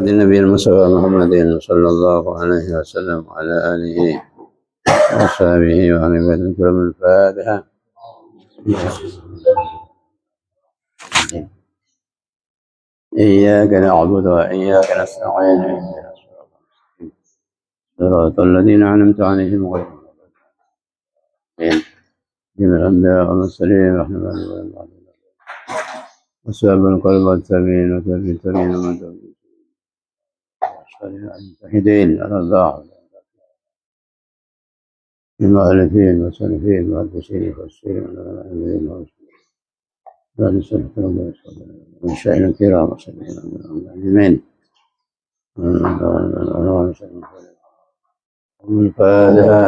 النبي المصطفى محمد صلى الله عليه وسلم وعلى آله وصحبه وعلى الكرام الفاتحة. إياك نعبد وإياك نستعين اهدنا صراط الذين أنعمت عليهم غير المغضوب عليهم من الأنبياء والمرسلين ورحمة الله وسبب القلب والتمين وتبي التمين ومن تبي المتحدين على الله المؤلفين والمصنفين والمؤلفين والمفسرين من شأن الكرام أجمعين. الفاتحة.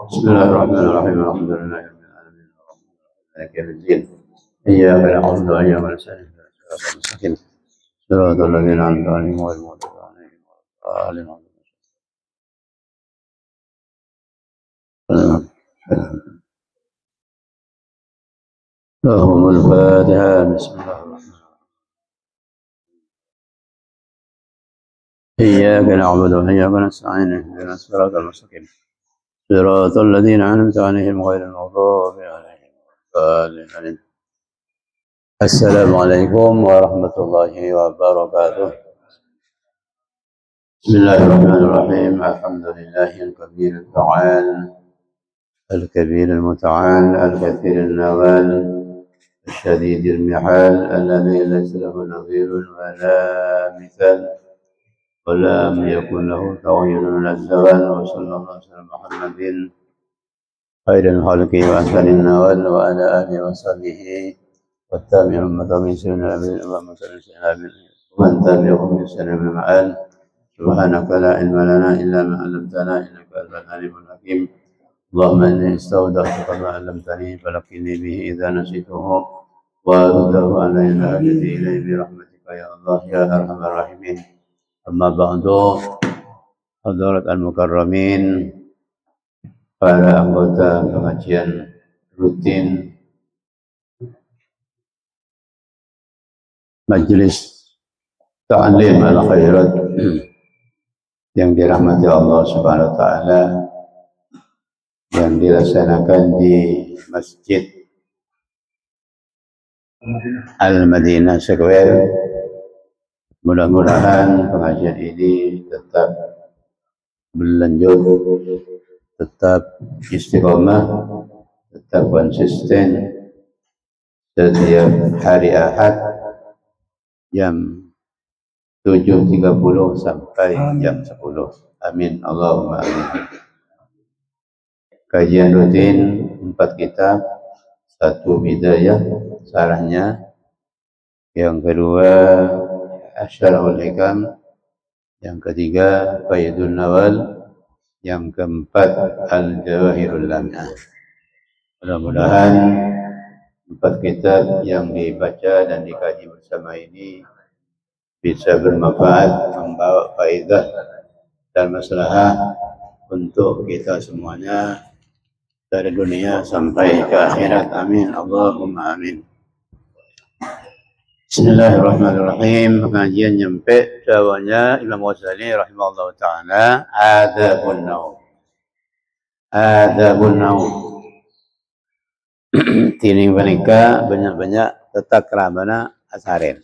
بسم الله الرحمن الرحيم. الحمد لله رب العالمين مالك يوم الدين. إياك نعبد وإياك نستعين صراط المستقيم صراط الذين أنعمت عليهم غير المغضوب عليهم ولا الضالين. لهم الفاتحة. بسم الله الرحمن الرحيم. إياك نعبد وإياك نستعين اهدنا الصراط المستقيم صراط الذين أنعمت عليهم غير المغضوب عليهم ولا الضالين. السلام عليكم ورحمة الله وبركاته. بسم الله الرحمن الرحيم. الحمد لله الكبير الفعال الكبير المتعال الكثير النوال الشديد المحال الذي ليس له نظير ولا مثال ولم يكن له تغيير ولا زوال. وصلى الله على محمد خير الخلق وأحسن النوال وعلى آله وصحبه والتابعين من سنة ومن تبعهم بسنة المعال. سبحانك لا علم لنا إلا ما علمتنا إنك أنت العليم الحكيم. اللهم إني استودعتك ما علمتني فلقني به إذا نسيته وارده علي حاجتي إليه برحمتك يا الله يا أرحم الراحمين. أما بعد، حضرات المكرمين, para anggota pengajian rutin Majelis Ta'lim Al-Khairat yang dirahmati Allah Subhanahu wa Ta'ala, yang dilaksanakan di Masjid Al-Madinah Square. Mudah-mudahan pengajian ini tetap berlanjut, tetap istiqomah, tetap konsisten setiap hari Ahad jam 7.30 sampai jam 10. Amin. Allahumma amin. Kajian rutin 4 kitab, 1 bidayah sarahnya, yang kedua Asyarahul Hikam, yang ketiga Faidun Nawal, yang keempat Al-Jawahirul Lam'ah. Mudah-mudahan 4 kitab yang dibaca dan dikaji bersama ini bisa bermanfaat, membawa faedah dan maslahah untuk kita semuanya dari dunia sampai ke akhirat. Amin. Allahumma amin. Bismillahirrahmanirrahim. Pengajian nyampe jawabnya Imam Ghazali rahimahullah ta'ala, adabun naum. Adabun naum. Tining menika banyak-banyak tetap keramana asarin.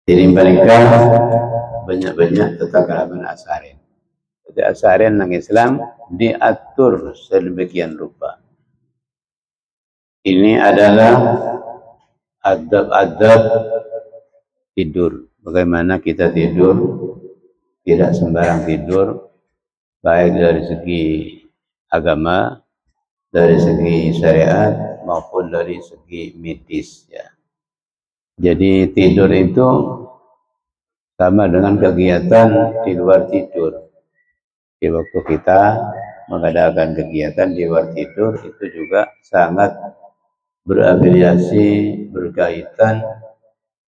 Tining menika banyak-banyak tetap keramana asarin. Jadi asarin nang Islam diatur sedemikian rupa. Ini adalah adab-adab tidur. Bagaimana kita tidur, tidak sembarang tidur, baik dari segi agama, dari segi syariat, maupun dari segi medis. Ya. Jadi tidur itu sama dengan kegiatan di luar tidur. Di waktu kita mengadakan kegiatan di luar tidur, itu juga sangat berafiliasi, berkaitan,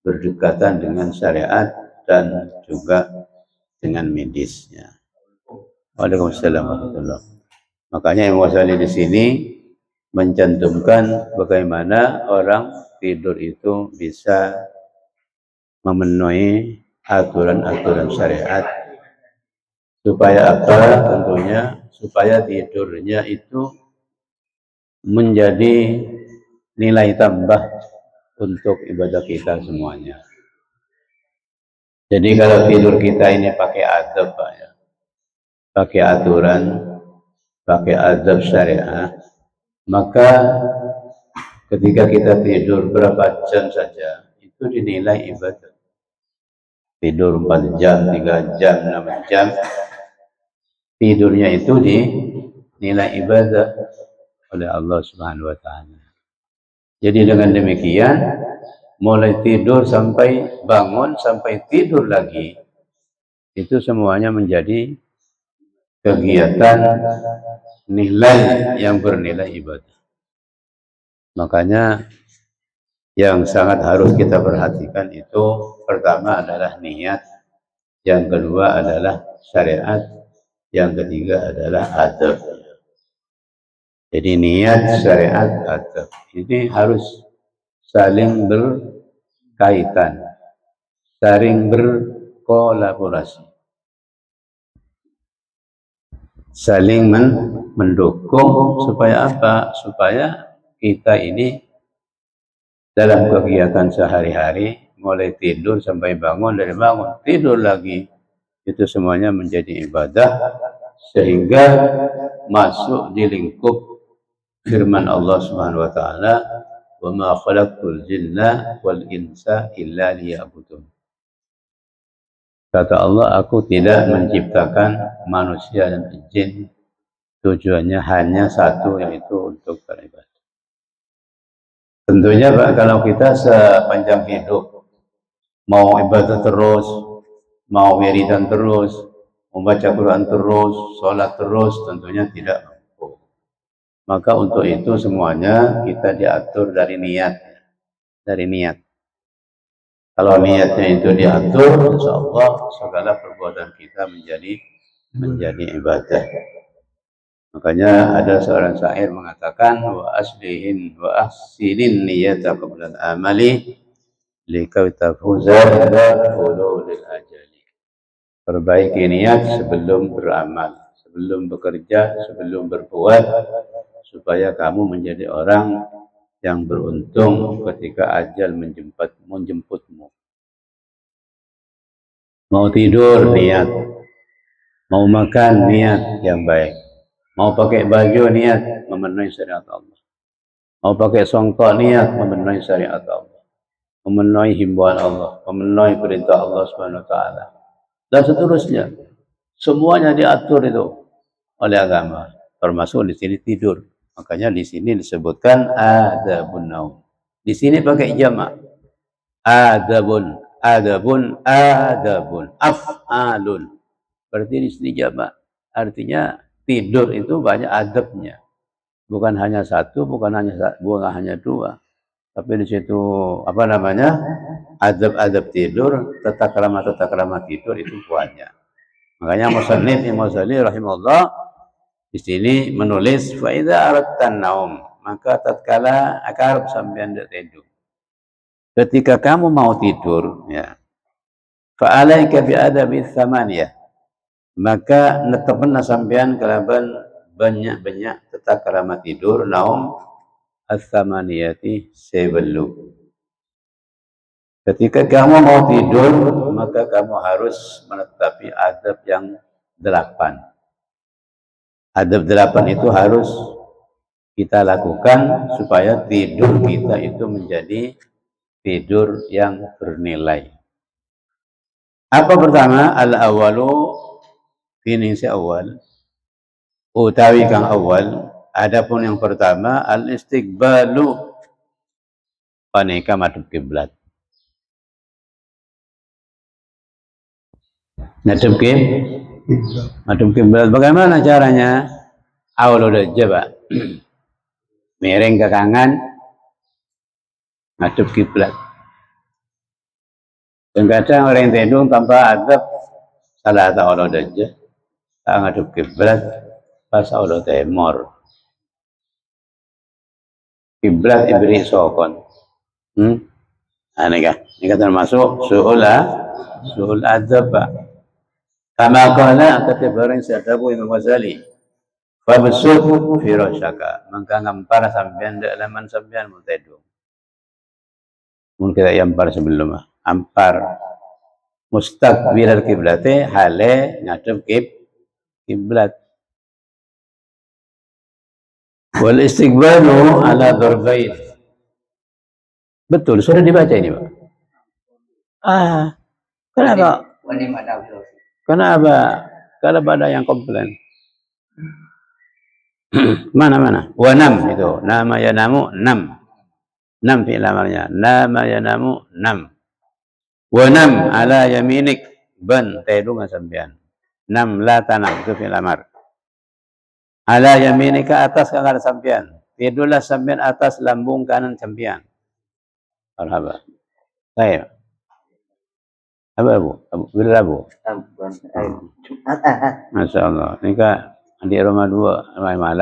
berdekatan dengan syariat dan juga dengan medisnya. Waalaikumsalam warahmatullahi wabarakatuh. Makanya Imam Ghazali di sini mencantumkan bagaimana orang tidur itu bisa memenuhi aturan-aturan syariat. Supaya apa? Tentunya supaya tidurnya itu menjadi nilai tambah untuk ibadah kita semuanya. Jadi kalau tidur kita ini pakai adab, Pak, ya, pakai aturan, pakai adab syariah, maka ketika kita tidur berapa jam saja itu dinilai ibadah. Tidur 4 jam, 3 jam, 6 jam, tidurnya itu dinilai ibadah oleh Allah Subhanahu wa taala. Jadi dengan demikian mulai tidur sampai bangun sampai tidur lagi itu semuanya menjadi kegiatan nilai yang bernilai ibadah. Makanya yang sangat harus kita perhatikan itu pertama adalah niat, yang kedua adalah syariat, yang ketiga adalah adab. Jadi niat, syariat, adab ini harus saling berkaitan, saling berkolaborasi, saling mendukung. Supaya apa? Supaya kita ini dalam kegiatan sehari-hari, mulai tidur sampai bangun, dari bangun tidur lagi, itu semuanya menjadi ibadah, sehingga masuk di lingkup firman Allah Subhanahu wa taala, "Wa ma khalaqtul jinna wal insa illa liya'budun." Kata Allah, aku tidak menciptakan manusia dan jin, tujuannya hanya satu, yaitu untuk beribadah. Tentunya Pak, kalau kita sepanjang hidup mau ibadah terus, mau wiridan terus, membaca Quran terus, sholat terus, tentunya tidak mampu. Maka untuk itu semuanya kita diatur dari niat, dari niat. Kalau niatnya itu diatur, insya Allah segala perbuatan kita menjadi ibadah. Makanya ada seorang syair mengatakan, wa aslihin wa ahsinin niyata qabla amali likau tafuza ulul ajali. Perbaiki niat sebelum beramal, sebelum bekerja, sebelum berbuat, supaya kamu menjadi orang yang beruntung ketika ajal menjemputmu. Mau tidur niat, mau makan niat yang baik, mau pakai baju niat memenuhi syariat Allah, mau pakai songkok niat memenuhi syariat Allah, memenuhi himbauan Allah, memenuhi perintah Allah Subhanahu wa taala, dan seterusnya. Semuanya diatur itu oleh agama, termasuk di sini tidur. Makanya di sini disebutkan adabun naum. Di sini pakai jamak. Adabun, adabun, adabun, af'alun. Berarti di sini jamak. Artinya tidur itu banyak adabnya. Bukan hanya satu, bukan hanya dua. Tapi di situ apa namanya? Adab-adab tidur, tata krama tidur itu banyak. Makanya musannif Imam Ghazali rahimahullah di sini menulis fa idza aradtan naum, maka tatkala akarab sampean tidur. Ketika kamu mau tidur, ya, fa alaika bi adabi tsamaniyah, maka netepna sampean kalaban banyak-banyak tata krama tidur naum as-samaniyati sebelu. Ketika kamu mau tidur, maka kamu harus menetapi adab yang 8. Adab 8 itu harus kita lakukan supaya tidur kita itu menjadi tidur yang bernilai. Apa pertama? Al-awalu, ini si awal, utawi kang awal. Adapun yang pertama, al-istiqbalu, panika madhep kiblat. Madhep kiblat. Bagaimana caranya? Awal udah coba. Miring ke kanan, madhep kiblat. Dan kadang orang tidur tanpa adab, salah tak Allah aja, tak ngadep kiblat, pas Allah temor. Kiblat ibri sokon. Ini termasuk su'ul adab. Kama qala kata barang sadabu Imam Ghazali. Fabsut firasyaka, maka ngampar sampean dalaman sampean mutaidu. Mun kita yampar sebelum ampar mustaqbilal kiblate hale ngadep kiblat. Wal istiqbalu ala darbain. Betul, sudah dibaca ini, Pak. Kenapa? Kenapa? Kalau ada yang komplain. Mana? Wanam itu. Nama yanamu 6. 6 fi'il amalnya. Nama yanamu 6. Wanam ala yaminik ban taidungan sampean. 6 la tanam itu fi'il amar. Ala yaminika atas kanan sampean. Tidurlah sampean atas lambung kanan sampean. Marhaba. Saya. Apa Bu? Bila Bu? Masya Allah. Ini kak di rumah 2 rumah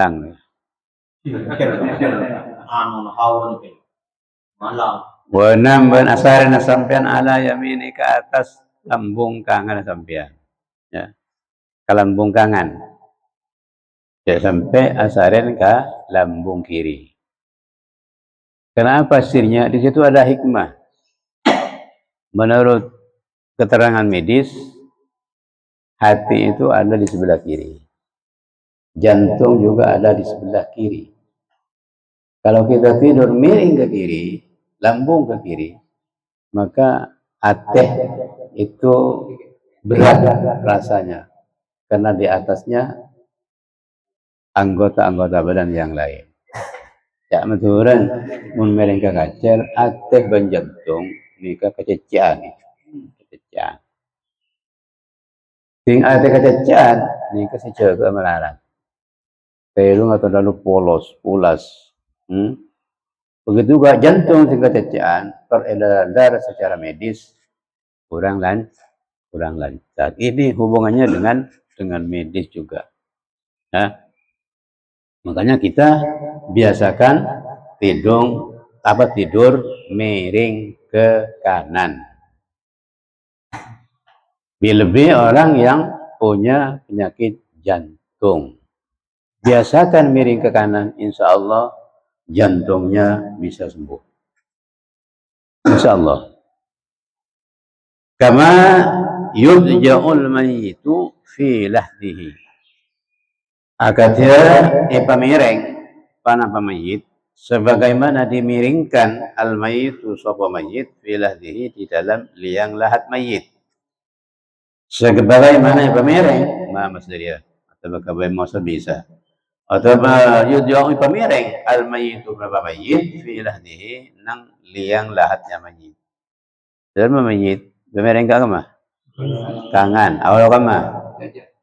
Malang. Wanam ban asarin sampean ala yamini ke atas lambung kanan sampean. Ya. Ke lambung kanan. Ya, sampai asarin ke lambung kiri. Kenapa sirnya? Di situ ada hikmah. Menurut keterangan medis, hati itu ada di sebelah kiri. Jantung juga ada di sebelah kiri. Kalau kita tidur miring ke kiri, lambung ke kiri, maka ateh itu berat rasanya. Karena di atasnya anggota-anggota badan yang lain. Ya, meturan mun miring ke kacer, ateh ban jantung nika kececian. Ting ada kececian nika sejaga melarat. Telung atau lalu pulas. Begitu juga jantung sing kececian, peredaran darah secara medis kurang lancar. Ini hubungannya dengan medis juga. Nah, makanya kita biasakan tidur miring ke kanan. Lebih orang yang punya penyakit jantung. Biasakan miring ke kanan, insya Allah jantungnya bisa sembuh. Insya Allah. Kama yudja'ul mayyitu fi lahdihi. Akatnya pamiring panah pamayit sebagaimana dimiringkan al mayyitu sapa mayit fi lahdihi di dalam liang lahat mayit. Sebagaimana pamiring mas dia atau bagaimana masa bisa atau yudja'u pamiring al mayyitu berapa mayit fi lahdihi nang liang lahatnya mayit. Dalam mayit pamiring ka mah tangan awal kama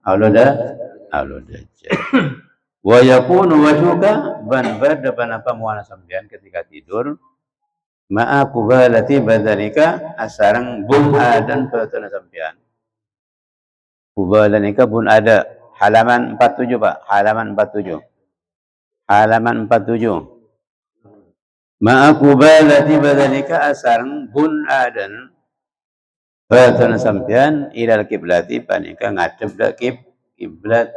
awal daja wa yakunu wajuka ban berdepan apa muana sampean ketika tidur ma'a kubalati badanika asarang bun adan patuna sampean. Kubalanika bun ada halaman 47 Pak, halaman 47. Ma'a kubalati badanika asarang bun adan patuna sampean ilal kiblati panika ngadep dak kiblat.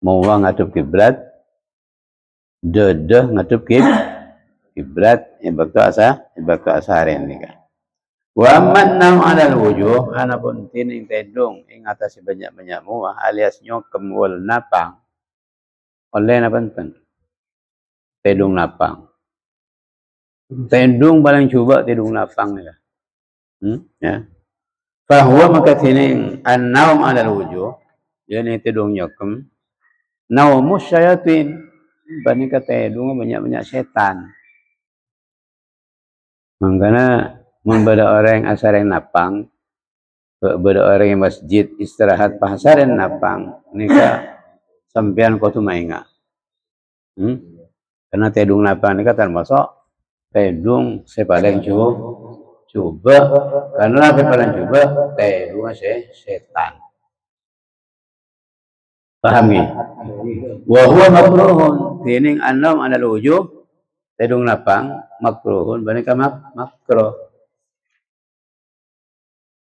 Mau ngadep kiblat, dedah ngadep kiblat, ibaktu asarin nika. Wa mannam alal wujuh, anapun tining tedung ing atas banyak muah alias nyokem wal napang. Oleh napanten. Tedung napang. Tedung paling coba tedung napang ya. Ya. Fahuwa maka tining an-naum alal wujuh, yani tedung nyokem. Naumus syayatin, bani kata edung banyak setan. Makanya membeda orang yang asareng napang, beda orang yang masjid istirahat pasaren napang, nika sampean kau tu mainga. Karena tedung napang nika termasuk tedung sepaling coba, karena sepaling coba tedung setan. Pahami? Wa huwa makruhun tining annam alal wujuh tedung lapang makruhun banika makruh.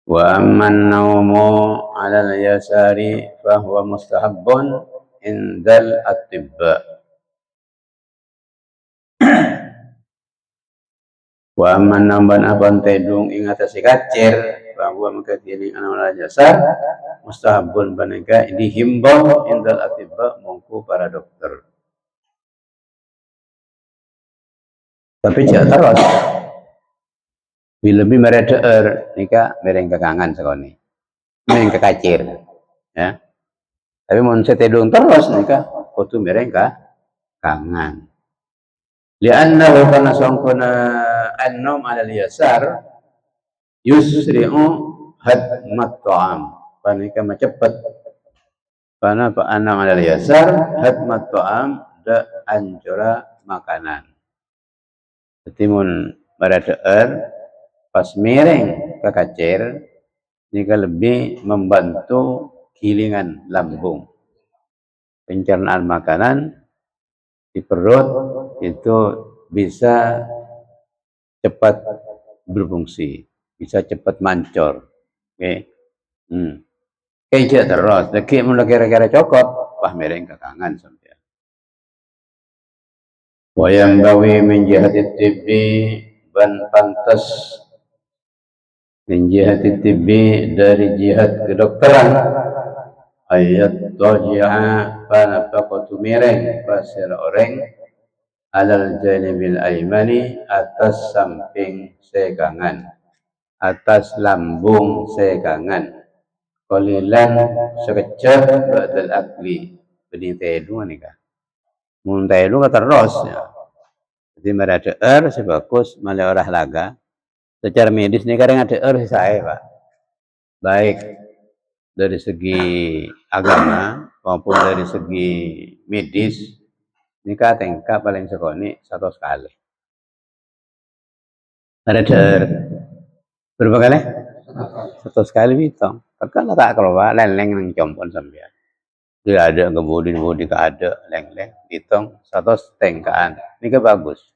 Wa amman naumu 'ala al-yasari fa huwa mustahabbun indal atibba. Wa amman namban aban tedung ing atas kacir bahwa maka diri ana jasa mustahabun banika dihimbau indal atibba mongko para dokter. Tapi jangan terus. Bila lebih meredeer nika mereng kekangan sekoni. Mereng kekacir. Ya. Tapi mun setedung terus nika kudu mereng kangan. Li'annahu kana sangkuna an-naum 'ala al-yasar yusri'u hadmat ta'am. Panika macepet. Karena Pak Anam 'ala al-yasar hadmat ta'am da anjura makanan. Jadi mun meredeer pas miring kekacir jika lebih membantu gilingan lambung. Pencernaan makanan di perut itu bisa cepat berfungsi, bisa cepat mancur. Oke. Kayak terus, lagi mulai kira-kira cokot, wah mereng kekangan sampai. Wayang bawi menjahati tibbi ban pantas menjahati tibbi dari jihad kedokteran ayat toji'a pada pakotu mereng pasir orang alal janibil aimani atas samping segangan, atas lambung segangan, kolilan sekejap ba'dal akli benih tedu nika mun tedu terus ya. Jadi meredeer sebagus malah olahraga secara medis nih kadang ada saya Pak, baik dari segi agama maupun dari segi medis nikah tengkap paling sekoni 100 kali. Meredeer berapa kali? 100 kali bitong. Kan tak keluar leleng nang jompon sampean. Dia ada kemudian ada leng-leng hitung 100 tengkaan. Ini kan bagus.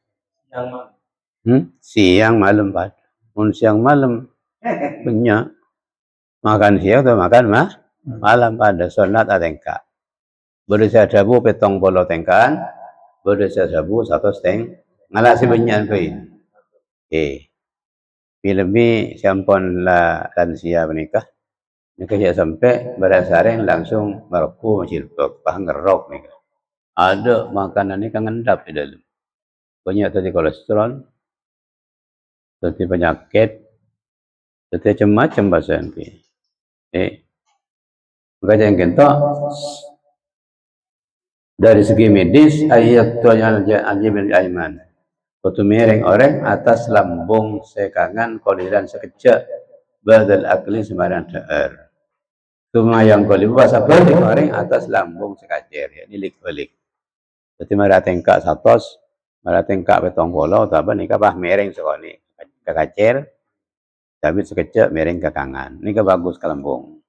Siang malam Pak. Mun siang malam punya makan siang atau makan malam pada sunat atengka. Berusia dabu petong polo tengkaan, berusia dabu 100 teng. Ngalak si benyan pin. Lebih sampun la lansia menikah. Nika ya sampai berdasarkan langsung merepu cilpek, ngerok nika. Ada makanan ini kan ngendap di dalam. Banyak tadi kolesterol, tadi penyakit, tadi macam-macam bahasa ini. Maka yang kita dari segi medis ayat tuanya al-jibil aiman. Kutu miring orang atas lambung sekangan koliran sekejap badal akli sembarang daer. Cuma yang kolibu bahasa balik orang atas lambung sekacir ya dilik-balik. Jadi marah tengkak 100, marah tengkak betong polo atau apa nikah bah miring sekali kekacir, tapi sekejap miring ke kangan. Ini bagus ke lambung.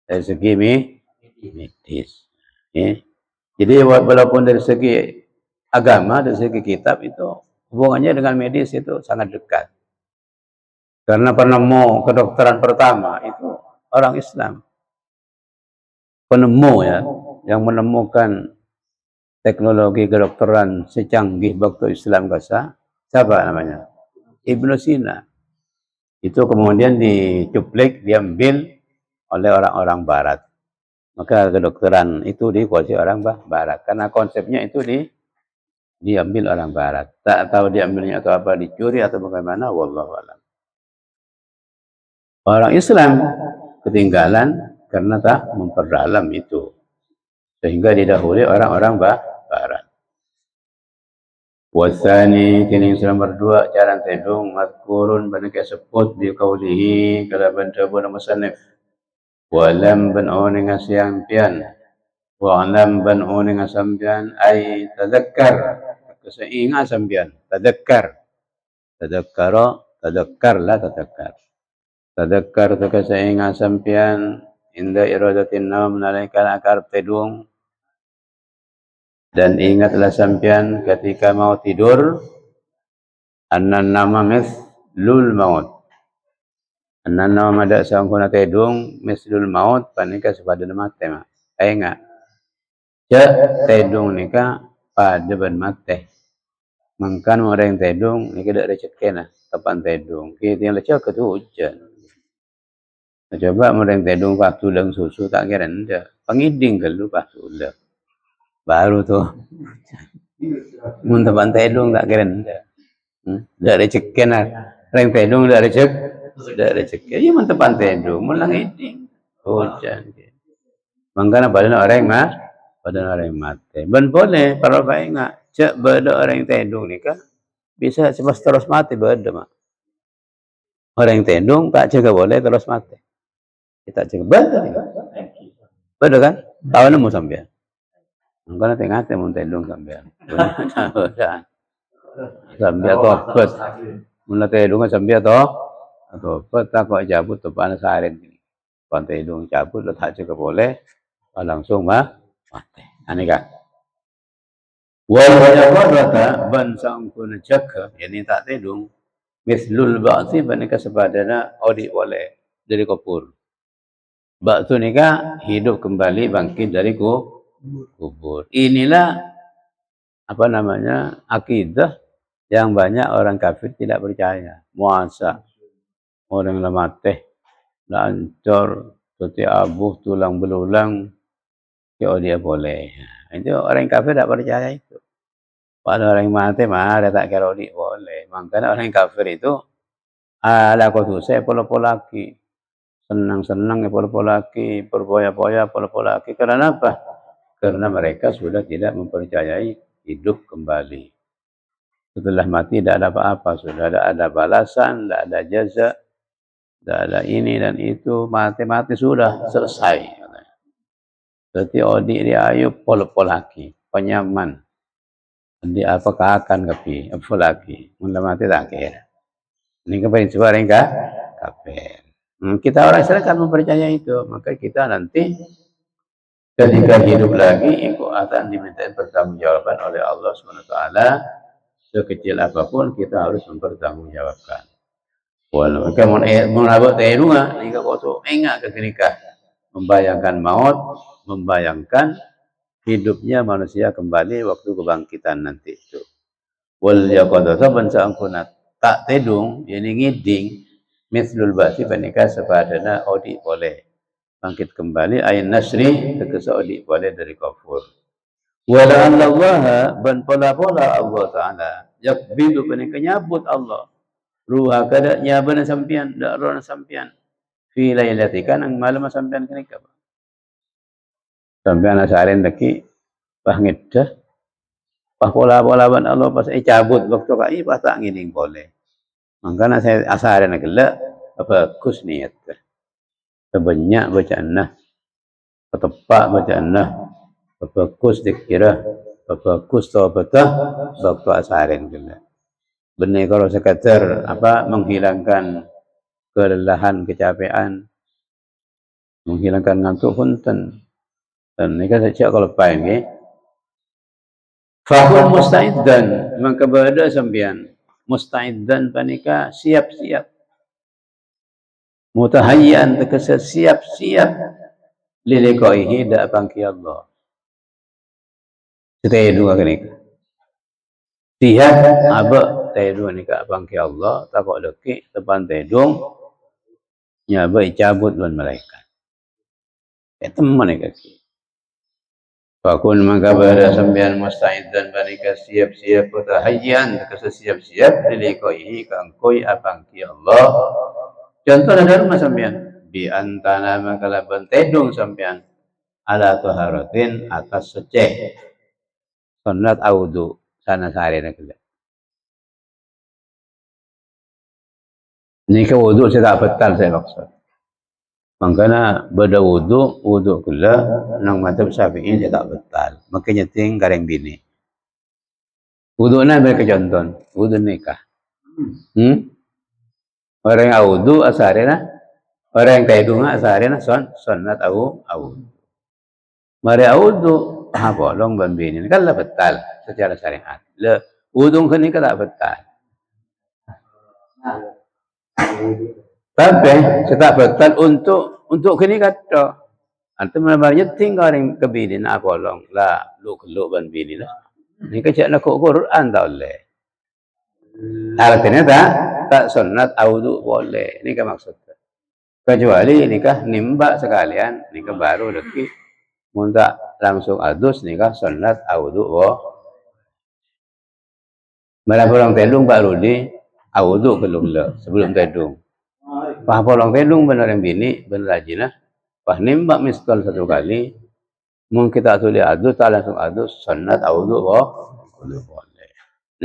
Dari segi medis. Ya. Jadi walaupun dari segi agama, dari segi kitab itu hubungannya dengan medis itu sangat dekat. Karena penemu kedokteran pertama itu orang Islam. Penemu ya, yang menemukan teknologi kedokteran secanggih waktu Islam kasa, siapa namanya? Ibnu Sina. Itu kemudian dicuplik, diambil oleh orang-orang Barat. Maka kedokteran itu dikuasai orang Barat. Karena konsepnya itu diambil orang Barat. Tak tahu diambilnya atau apa, dicuri atau bagaimana, wallahu a'lam. Orang Islam ketinggalan karena tak memperdalam itu. Sehingga didahului orang-orang Barat. Wasani kini nomor 2 cara tedung mazkurun banyak sebut di qaulihi kala bantabun musannif walam ban oning asyampian wa alam ban oning asampian ay tadzakkar keseingat sampian tadzakkar tadakkar la tadakkar tu keseingat sampian inda iradatin naum nalika akar tedung Dan ingatlah sampean ketika mau tidur, annan nama mislul maut. Annan nama ada sangkuna tedung mislul maut panika sepada mate mak. Ingat. Cak tedung nika pada ban mate. Mangkan orang tedung nika dak rezeki nah kapan tedung. Kita yang lecak ke hujan. Coba orang tedung waktu lang susu tak kira ndak. Pangiding kalau pas udah. Baru tuh. Mun tepan tedung tak kira ndak. Dak rezeki nah. Orang tedung dak rezeki. Ya mun tepan tedung mun lang iding. Hujan. Mangkana badan orang mah badan orang mati. Ben boleh kalau baik enggak. Cek beda orang tedung nika bisa cepat terus mati beda mak. Orang tedung tak cegah boleh terus mati. Kita cegah beda. Beda kan? Tahu nemu sampean. Mangkana tengah mun tedung sampean. Sampean tobat. Mun tedung sampean tobat tak kok cabut tepan saren. Pantai tedung cabut tak cegah boleh langsung mati. Ani kan. Wal jabarata ban sangkuna jaga yani tak tedung mislul ba'si banika sepadana odi boleh dari kubur. Ba'su nika hidup kembali bangkit dari kubur. Inilah apa namanya akidah yang banyak orang kafir tidak percaya. Muasa orang lemah lancor setiap abuh tulang belulang ya dia boleh. Itu orang kafir tidak percaya itu. Pada orang mati mah ada tak kira boleh. Makanya orang kafir itu ada khususnya pola-pola lagi. Senang-senang ya pola-pola lagi, berboya-boya pola-pola lagi. Karena apa? Karena mereka sudah tidak mempercayai hidup kembali. Setelah mati tidak ada apa-apa. Sudah ada balasan, tidak ada jaza, tidak ada ini dan itu. Mati-mati sudah selesai. Berarti odi dia ayu pola-pola lagi. Penyaman. Di apakah akan kapi apa lagi mula mati tak kira ini kepada sebarang kafir. Kita orang Islam kan mempercaya itu, maka kita nanti ketika hidup lagi itu akan diminta pertanggungjawaban oleh Allah SWT. Sekecil apapun kita harus mempertanggungjawabkan. Walau kamu menabuk terunga jika kau ingat ketika membayangkan maut, membayangkan hidupnya manusia kembali waktu kebangkitan nanti itu. Wal yaqadata bansa angkuna tak tedung yani ngiding mislul ba'si panika sepadana odi boleh bangkit kembali ayin nasri tegese odi boleh dari kufur. Wala Allah ban pola-pola Allah taala yakbidu panika nyabut Allah ruha kada nyabana sampian dak roh sampian fi lailatika nang malam sampian kenika sampian asaren deki pangiddah pas pola-polaban Allah pas cabut waktu kai pas tak ngining boleh. Makanya saya asaran gelak bagus niat. Sebanyak bacaan nah, ketepak bacaan nah, bagus dikira, bagus taubatah waktu asaran gelak. Benar kalau sekadar apa menghilangkan kelelahan, kecapean, menghilangkan ngantuk punten. Dan ini kan sejak kalau pain ya. Fahum musta'iddan maka berada sampean musta'iddan panika siap-siap mutahayyan tegese siap-siap liliqaihi da bangki Allah tedu kenika siap aba tedu nika bangki Allah takok leki tepan tedung nyaba cabut lan malaikat teman nika Fakun maka berada sampean musta'iddan panika siap-siap mutahayyan tegese siap-siap liliqaihi kangkoi abangki Allah. Contoh ada rumah sampean bi antana maka tedung sampean ala taharatin atas seceh sunat audu sana sarena kala ini ke wudu saya tak betal saya maksud makanya beda wudu kala nang mazhab Syafi'i saya tak betal makanya ting gareng bini wudu na mereka contoh wudu nikah orang yang wudu asarena orang yang tedung asarena sunat audu mari wudu bolong ban bini kan lah betal secara syariat. Le udung kan ni kan tak betal. Tapi kita betal untuk kini kata. Antum namanya tinggal yang kebini nak bolong lah lu ban bini lah. Ni kecak nak Quran tak boleh. Artinya tak sunat audu boleh. Ini kan maksudnya. Kecuali nikah nimba sekalian, nikah baru lagi. Muntak langsung adus nikah sunat audu malah pulang tendung baru di audu belum le sebelum tendung. Pah pulang tendung benar yang bini benar rajinah. Pah nimba miskal satu kali, mungkin kita tulis adus tak langsung adus sunat audu boleh.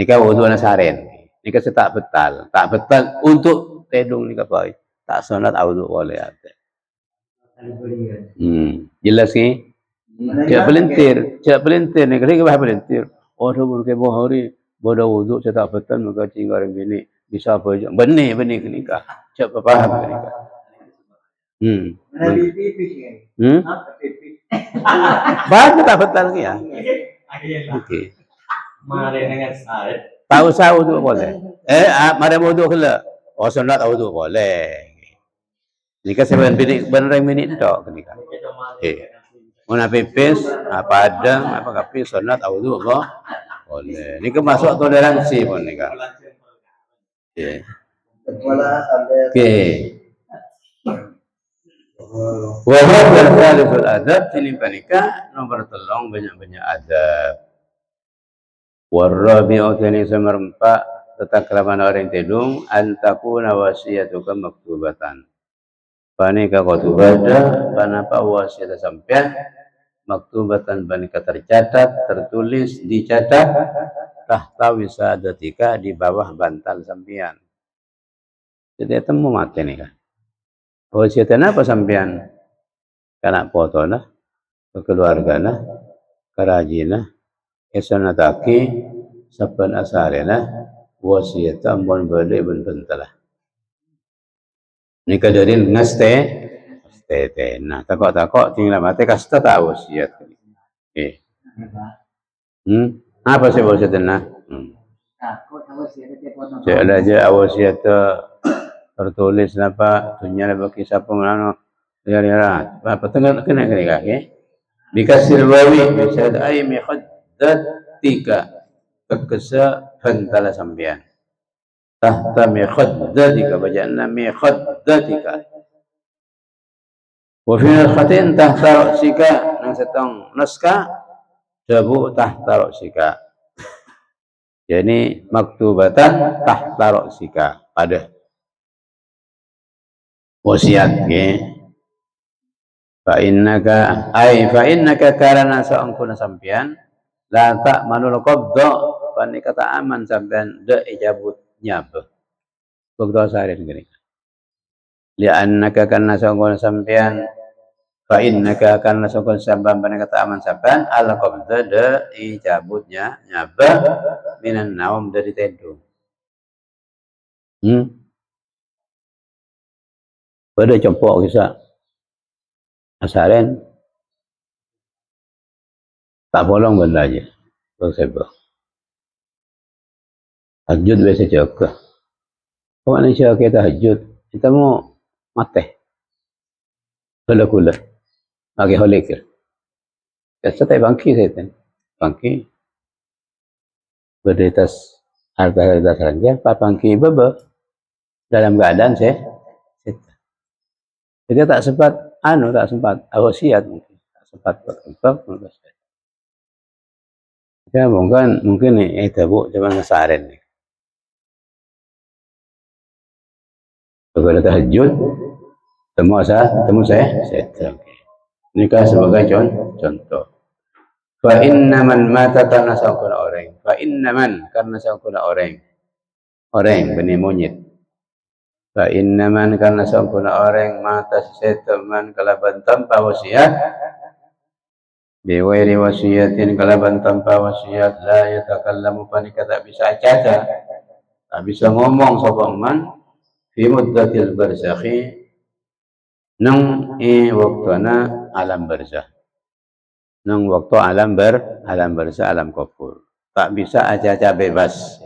Nikah wudu nasaren. Nikah tak betal untuk tendung nikah baik. Tak sunat audu boleh ada. Jelas ni? Cak pelintir ni kali ke pelintir. Oh tu mungkin hari bodoh wudu saya tak betul maka cinggar bini bisa apa je. Benih ke nikah. Cak faham ke nikah. Baca tak betul lagi ya. Okey. Mari dengan saya. Tahu saya wudu boleh. Mari wudu kela. Oh sunat wudu boleh. Nikah 7 minit tok nikah. Mana pipis, apa ada, apa kapis sunat wudu boleh. Nikah masuk toleransi pun nikah. Okey. Okey. Wa hadha thalithul adab ini nikah nomor 3 banyak-banyak adab. Warabi'u tani semerempat tentang kelaman orang tedung antakuna wasiyatuka maktubatan. Panika kotubada panapa wasiat sampean maktubatan panika tercatat, tertulis, dicatat tahta wisadatika di bawah bantal sampean. Jadi temu mati nih kan. Wasiatnya apa sampean? Kana foto nah, keluarga nah, kerajina esanataki saban asarena wasiata mon balik bentalah. Nikah dari ngaste nah takok tinggal mati kasta tak wasiat. Apa sih wasiatnya? Ada aja wasiat tertulis apa dunia bagi siapa mana ya apa tengah kena bikasir wawi bisa ay mi khaddatika kekesa bantala sampean tahta mi khaddatika bacaan mi khaddatika wa fi khatin tahta ra'sika nang setong naska dabu tahta ra'sika jadi maktubatan tahta ra'sika pada wasiat fa innaka karana sa'angkuna sampean la ta'manul qabda panika ta aman sampean de ijabut nyab begitu sarin gini li annaka karena sa'angkuna sampean fa innaka karena sa'angkuna sampean panika ta aman sampean al qabda de ijabutnya nyab minan naum dari tidur. Pada compok kisah asaren tak bolong benda aja. Bersebab tahajud biasa cakap. Kau manusia kita tahajud, kita mau mati. Kula bagi holikir. Biasa tak bangki saya bangki berdiritas harta saja, pak bangki bebe dalam keadaan saya. Jadi tak sempat wasiat mungkin tak sempat berkembang ya mungkin nih tabu zaman ngesaren nih kalau tahajud temu saya nikah sebagai contoh fa innaman mata karena sangkuna orang karena sangkuna orang benih monyet fa innaman karena sangkuna orang mata seteman kalaban tanpa wasiat biwairi wasiatin kalaban tanpa wasiat la yatakallamu panika tak bisa caca tak bisa ngomong sapa man fi muddatil barzakhi nang waktuna alam barzakh nang waktu alam bersah alam kufur. Tak bisa aja bebas.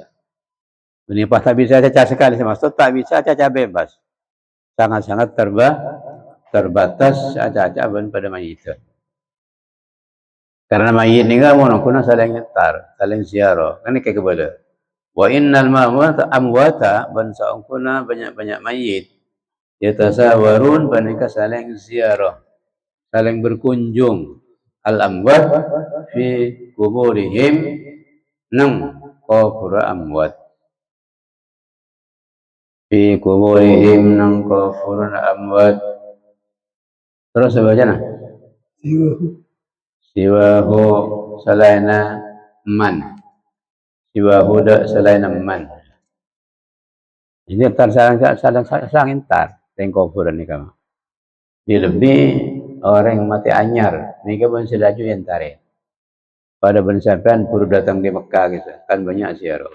Ini pas tak bisa aja sekali maksud tak bisa aja bebas. Sangat-sangat terbatas aja pada mayit. Karena mayit ni kan kuna saling nyetar, saling ziarah. Kan kayak kepada. Wa innal amwata bansa kuna banyak-banyak mayit. Yatasawarun panika saling ziarah, saling berkunjung. Al amwat fi kuburihim nang kubur amwat. Fi kuburihim nang kubur amwat. Terus baca nah. Siwahu salaina man. Siwahu da salaina man. Ini tar saling intar tengok kuburan ni kamu. Di lebih orang yang mati anyar, ni kamu selaju yang tarik. Pada bensapan puru datang di Mekah gitu, kan banyak ziarah.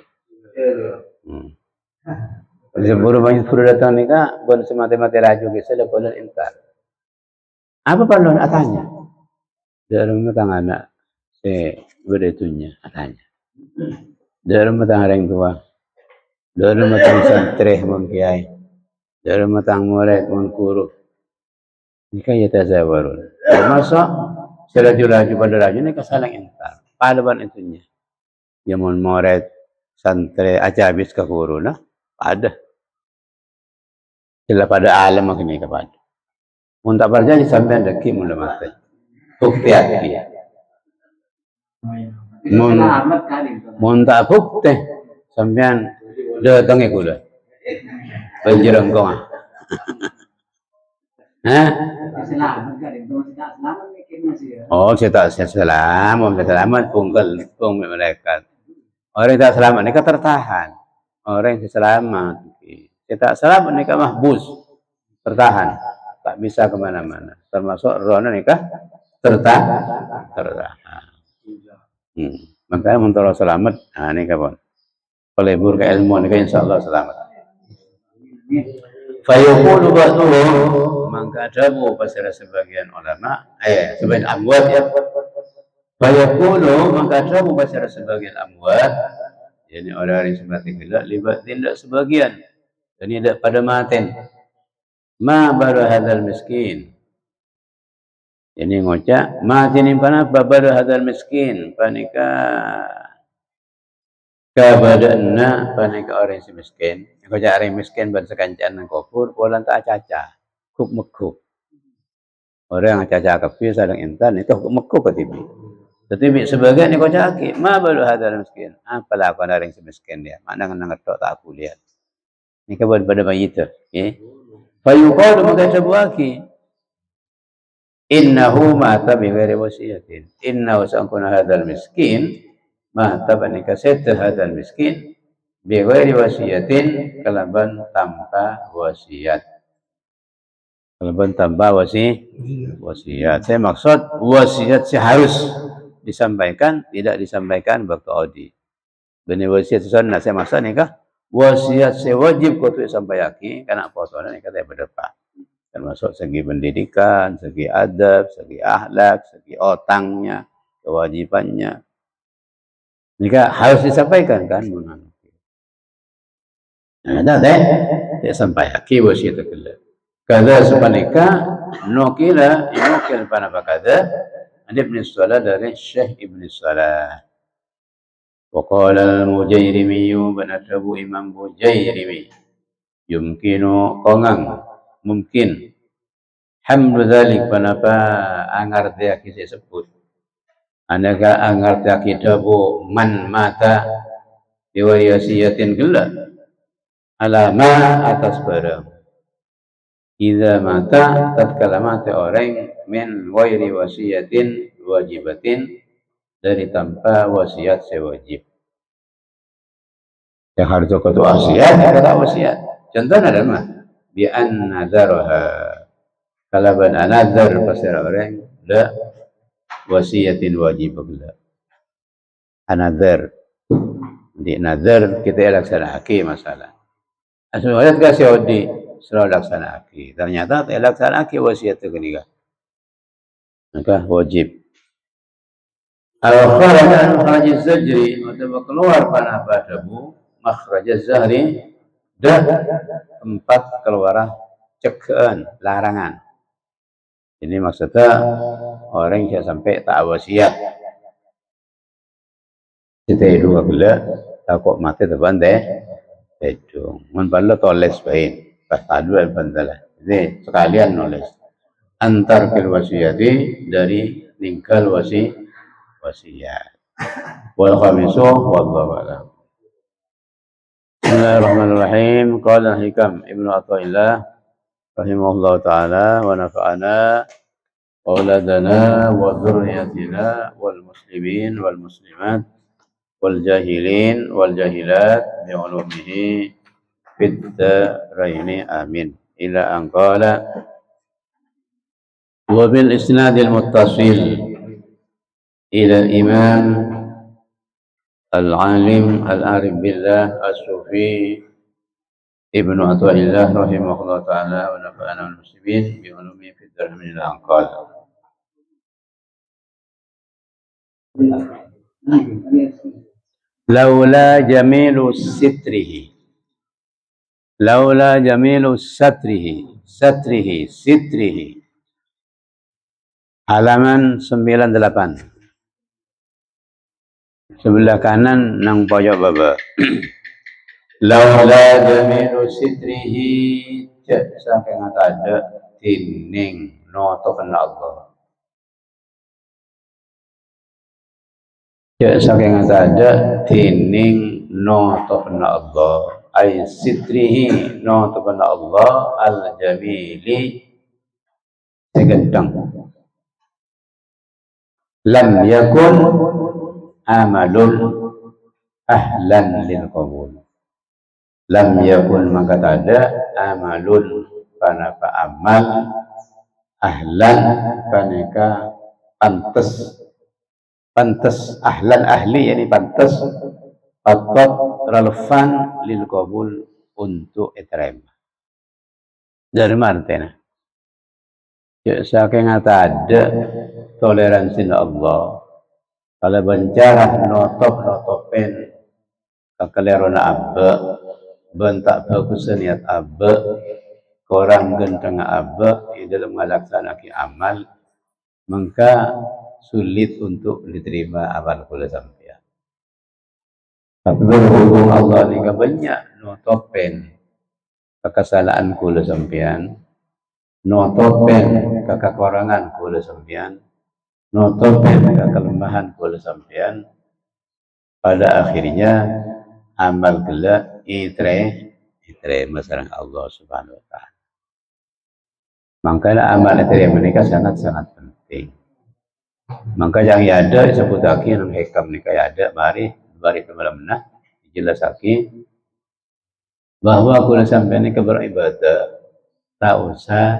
Sebelum banyak puru datang ni kan, bon semati-mati laju gitu, ada boleh intar. Apa perlu atanya? Dalam matang anak, beritunya atanya. Dalam matang orang tua, dalam matang santri mengkiai, dalam matang murid mengkuru. Ini kan ya tazawarun. Termasuk selaju-laju pada laju ini kesalang intar. Palaban itunya. Ya mon murid santri aja habis ke guru nah ada. Sila pada alam makini kepada. Mun tak berjanji sampai deki mula mati. Bukti hati. Mun tak bukti sampean datangi kula. Banjirang kau ah. Oh, saya tak selamat pung malaikat. Orang yang tak selamat ni tertahan. Orang yang selamat, saya tak selamat ni mahbus, tertahan, tak bisa kemana-mana. Termasuk roh ni tertahan. Makanya untuk selamat, ni kawan. Pelebur ke ilmu ni insyaAllah selamat. Fayaqulu ba'duhum, maka dawu pasal sebagian ulama, sebagian amwat ya. Fayaqulu, maka dawu pasal sebagian amwat, yani orang yang semati gelak libat tindak sebagian. Ini tidak pada maten. Ma baru hadal miskin. Ini ngocak mati ni pana baru hadal miskin. Panika kabadana panika orang si miskin. Ngocak orang miskin ban sekancan nang kufur polan tak caca. Kuk mekuk. Orang yang caca kafi sadang intan itu kuk mekuk ketibi. Tetapi sebagian ni ngocak aki ma baru hadal miskin. Apa lakukan orang si miskin dia? Mana nang ngetok tak aku lihat. Ini kabar pada mayit tu. Fayuqalu maka tabuaki innahu mata bighairi wasiyatin. Innahu sangkuna hadzal miskin mata banika seta hadzal miskin bighairi wasiyatin kalaban tanpa wasiat. Kalaban tanpa wasiat. Saya maksud wasiat harus disampaikan, tidak disampaikan berqaudi. Benih wasiat sunnah saya maksud nikah wasiat sewajib kau tu sampai yakin karena potongnya ni kata berdepan termasuk segi pendidikan, segi adab, segi akhlak, segi otangnya, kewajibannya. Jika harus disampaikan kan mengenai. Nah, dia sampai yakin wasiat kelak. Kada sepanika nukila inukil panapa kada Ibn Salah dari Syekh Ibn Salah. وقال المجيرمي بنته Imam Bujairimi yumkinu kongang mungkin hamdu dzalik panapa angarti aki sebut anaka angarti aki dabu man mata diwasiyatin gela alama atas barang idza mata tatkala mati orang min ghairi wasiyatin wajibatin dari tanpa wasiat sewajib. Yang harus kata wasiat, kata wasiat. Contohnya adalah bi an nazaraha. Kalau ban nazar pasal orang la wasiatin wajib bila. Anazar. Di nazar kita laksanakan masalah. Asal kasih odi selalu laksanakan. Ternyata tak laksanakan wasiat itu keniga. Maka wajib. Al-kharaja makhraj az-zajri atau keluar pada padamu makhraj az-zahri dah tempat keluar cekean larangan. Ini maksudnya orang yang sampai tak wasiat. Kita hidup gula takut mati depan deh. Itu mun bala toles bain pas tadu bantalah. Jadi sekalian nulis antar fil wasiyati dari ningkal wasiat. Wal khamisu wallahu a'lam. Bismillahirrahmanirrahim. Qala Hikam Ibnu Athaillah rahimahullah taala wa nafa'ana auladana wa dzurriyyatina wal muslimin wal muslimat wal jahilin wal jahilat bi ulumihi fid daraini amin ila an qala wa bil isnadil muttasil ila al imam al alim al arif billah as-sufi Ibnu Athaillah rahimahullah taala wa nafa'ana wal muslimin bi ulumihi fid daraini ila an qala laula jamilu sitrihi laula jamilu sitrihi halaman 98 sebelah kanan nang pojok baba laula jamilu sitrihi saking ada tining noto kena Allah saking ada tining noto kena Allah ay sitrihi noto kena Allah al jamili segedang lam yakun amalun ahlan lil qabul lam yakun maka ada amalun panapa amal ahlan paneka pantas ahlan ahli yani pantas atau relevan lil qabul untuk diterima dari mana saking ada toleransi Allah kalau bencara notopen kekelerona abbe bentak bagus niat abbe korang genteng abbe di dalam melaksanakan amal maka sulit untuk diterima amal kula sampeyan. Tapi berhubung Allah ni banyak notopen kesalahan kula sampeyan, notopen kekurangan kula sampeyan, notopen kelemahan kula sampeyan, pada akhirnya amal kula diterima sareng Allah Subhanahu wa taala. Makanya amal diterima nikah sangat-sangat penting. Maka yang ada disebut lagi yang hikam nikah ada mari kemana-mana dijelaskan bahwa kula sampeyan ini beribadah tak usah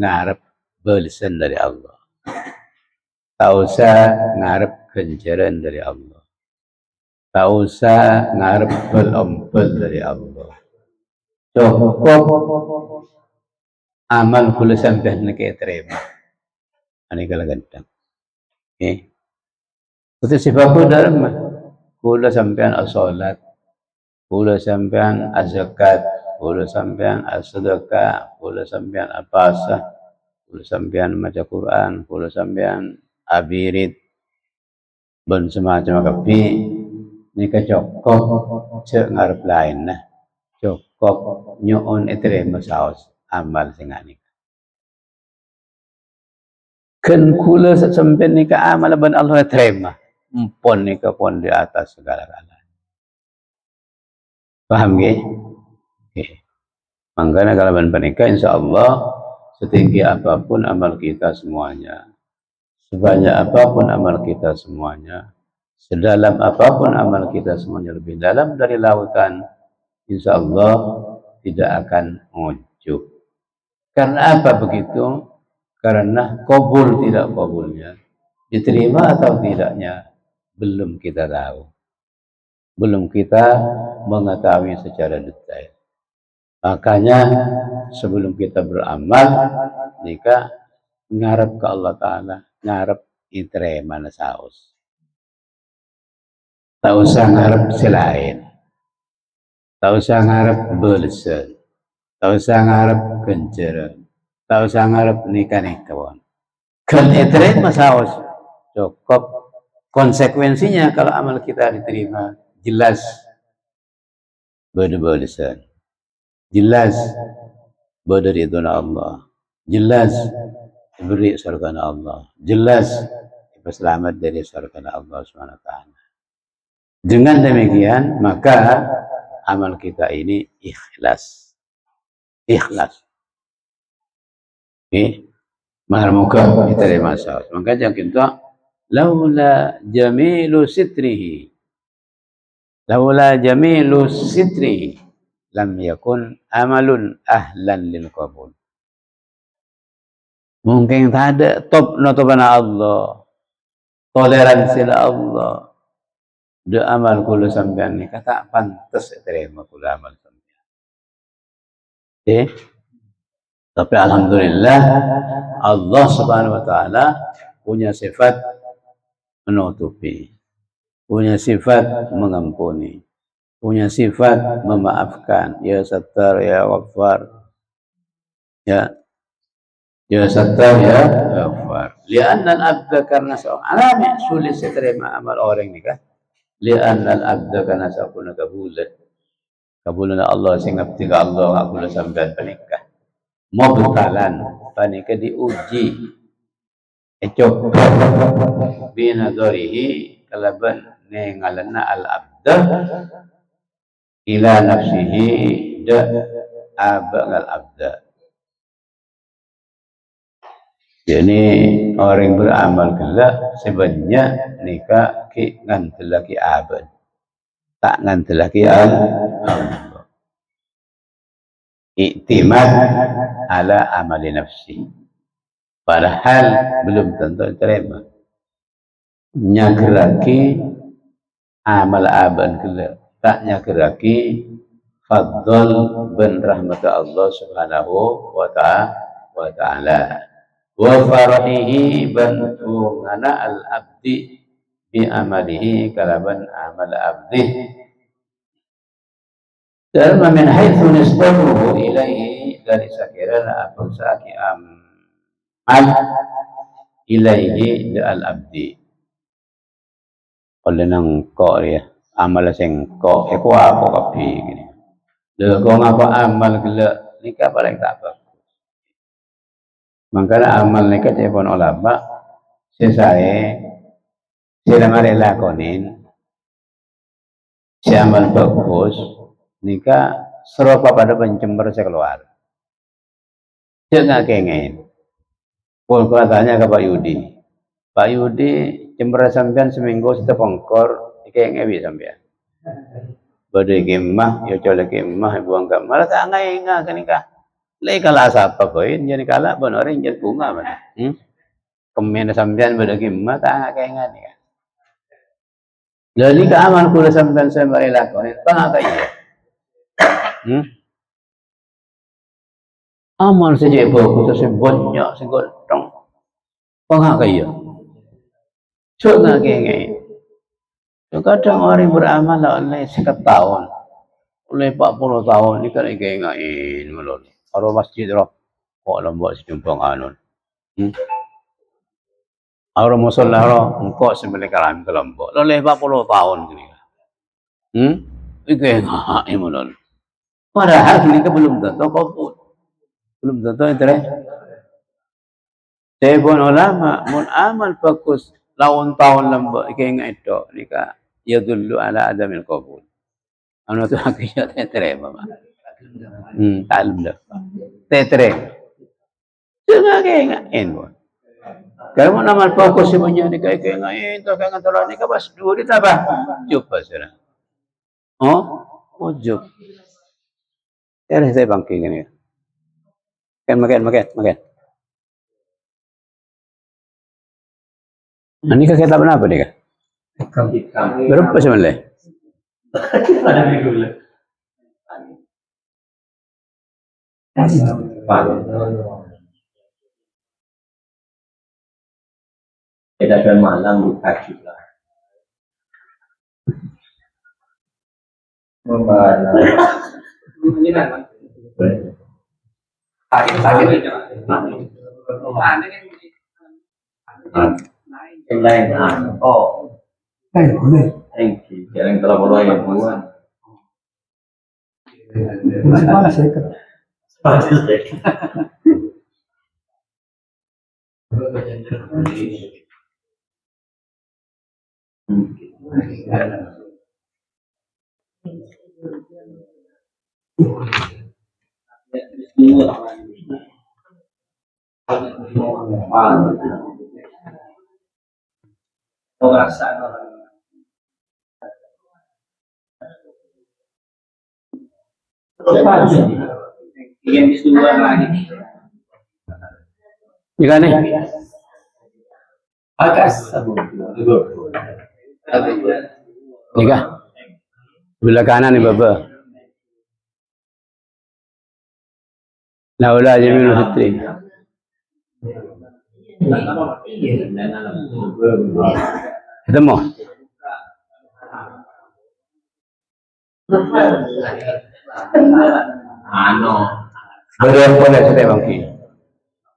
ngarep balasan dari Allah. Tak usah ngarep ganjaran dari Allah. Tak usah ngarep bel-ompel dari Allah. Cukup amal kula sampeyan niki terima. Ani kala ganteng. Itu sebab dalam kula sampeyan as-salat, kula sampeyan az-zakat, kula sampeyan as-sedekah, kula sampeyan apasa, kula sampeyan maca Quran, kula sampeyan abirit ben semacam kapi nika cukup cek ngarep lain nah cukup nyuun terima saos amal sing anika kan kula sampeyan nika amal ban Allah terima empon nika pon di atas segala-galanya paham nggih nggih mangkana kalau ban panika insyaallah setinggi apapun amal kita semuanya sebanyak apapun amal kita semuanya sedalam apapun amal kita semuanya lebih dalam dari lautan insyaallah tidak akan ngujuk karena apa begitu karena qabul tidak qabulnya diterima atau tidaknya belum kita tahu belum kita mengetahui secara detail makanya sebelum kita beramal nikah ngarep ke Allah Ta'ala ngarep diterima saos Tak usah ngarep selain, tak usah ngarep belesen, tak usah ngarep kenceran, tak usah ngarep nikah-nikahan. Kan eterin masaos cukup konsekuensinya kalau amal kita diterima jelas belesen, jelas dari itu Allah, jelas beri surga Allah, jelas selamat dari surga Allah Subhanahu wa taala. Dengan demikian maka amal kita ini ikhlas. Ikhlas. Mahal muka diterima sahur. Maka jangan kita laula jamilu sitrihi. Laula jamilu sitrihi lam yakun amalun ahlan lil qabul. Mungkin tak ada top notobana Allah. Toleransi Allah. De amal kula sampean ni kata pantas terima kula amal sampean. Tapi alhamdulillah Allah Subhanahu wa taala punya sifat menutupi, punya sifat mengampuni, punya sifat memaafkan. Ya Sattar, ya Ghaffar. Ya Sattar, ya Ghaffar. Li'anna al-abda karena seorang alami sulit diterima amal orang ni kan. Li'anna al-abda karena seorang kabulat. Kabulan Allah sehingga ketika Allah aku sampai penikah. Mubtalan panika diuji ecok binadarihi kalaban nengalana al-abda ila nafsihi da abang al-abda. Jadi orang beramal kelak sebenarnya nikah ki ngantelaki abad tak ngantelaki al-abda. Iktimad ala amali nafsi. Padahal belum tentu terima. Nyageraki amal aban kela. Tak nyageraki fadl ben rahmat Allah Subhanahu wa ta'ala. Wa farahihi ben tungana al-abdi bi amalihi kalaban amal abdi. Dan min haitsu nisbatuhu ilaihi dari sakirana apa saki amal ilaihi al-abdi. Oleh nang ko ya amal sing ko eko apa kapi gini. Lha kok ngapa amal gela nikah paling tak bagus. Mangkana amal nikah telepon ulama sesae sila mari lakonin si amal bagus nikah serupa pada pencember sekeluar. Jangan kengen. Pun katanya ke Pak Yudi. Pak Yudi cember sampean seminggu setiap pongkor kengen ewi sampean. Badai kemah, ya colek kemah buang kamar tak ngai ngah kenikah. Lai kala asapa koin jadi kala bonorin jadi bunga mana. Kemen sampean badai kemah tak ngai ngah ni. Jadi keaman kula sampean saya mari lakonin pangakai ya. Amal saja bagus saya banyak saya gotong. Pangakai ya. Coba ngai. Kadang orang beramal oleh 10 tahun, oleh 40 tahun ni kan ingain melon. Kalau masjid roh, kok lembak sejumpang anun. Orang musola roh, engkau sembelih kalam kelembok. Oleh 40 tahun ni. Ingain melon. Padahal ni kan belum tentu kau belum tentu interest. Telepon ulama, mun amal bagus, lawan tahun lembak ingain itu nikah. Ya dulu ala adamil qabul. Ano tu hakikat tetre mama. Talim dah. Tetre. Jangan kengain pun. Kalau nama fokus sebenarnya ni kai kengain tu kan antara ni kabas dua di tabah. Cuba sana. Oh, ujub. Ada saya bangking ni. Makan. Ini kita apa ni kah? Berapa sebenarnya? Kita akan malam buka juga. Yang lain, boleh. Yang telah mulai yang buan. Mana saya? Jika nih, jika belah kanan nih baba. Laula Jamil Fitri. Ketemu. Berdua boleh setiap bangki.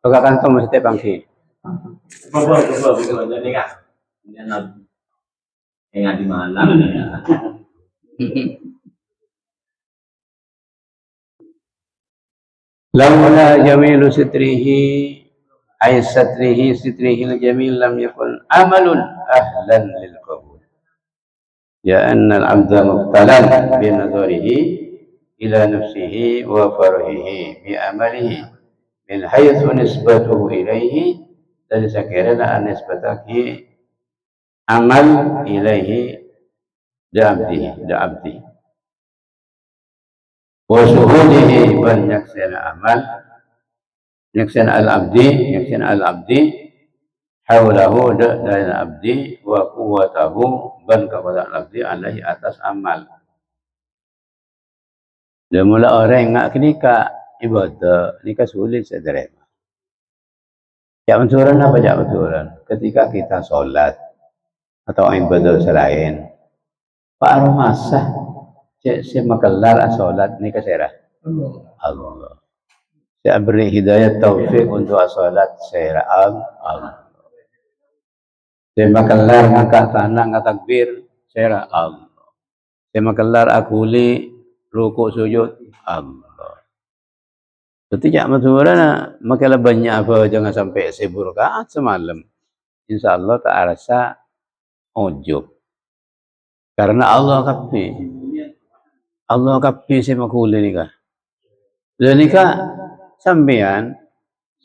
Pegak kantong setiap bangki. Jadi kan, ingat di malam. Laula jamilu sitrihi ay sitrihi al-jamil lam yakun amalun ahlan lil qabul. Ya anna al-'abda mubtalan bi nadharihi ila nafsihi wa farhihi bi amalihi min haythu nisbatuhu ilayhi dan sakirana an nisbataki amal ilayhi da abdi wa suhudihi ban yaksana amal yaksana al-abdi haulahu dan abdi wa quwwatahu ban kepada abdi alaihi atas amal. Dan mula orang nak kenika ibadah nikah sulit sederhana. Jangan turun apa jangan turun. Ketika kita solat atau ibadah selain Pak Aromasa saya makelar solat nikah serah Allah. Saya beri hidayah taufik untuk solat serah Allah. Saya makelar ngangkat tanah ngangkat takbir serah Allah. Saya makelar akuli rukuk sujud Allah. Ketika maturana makalah banyak apa jangan sampai 1000 rakaat semalam. Insyaallah tak rasa ujub. Karena Allah kapi saya makuli nikah. Dan nikah sampean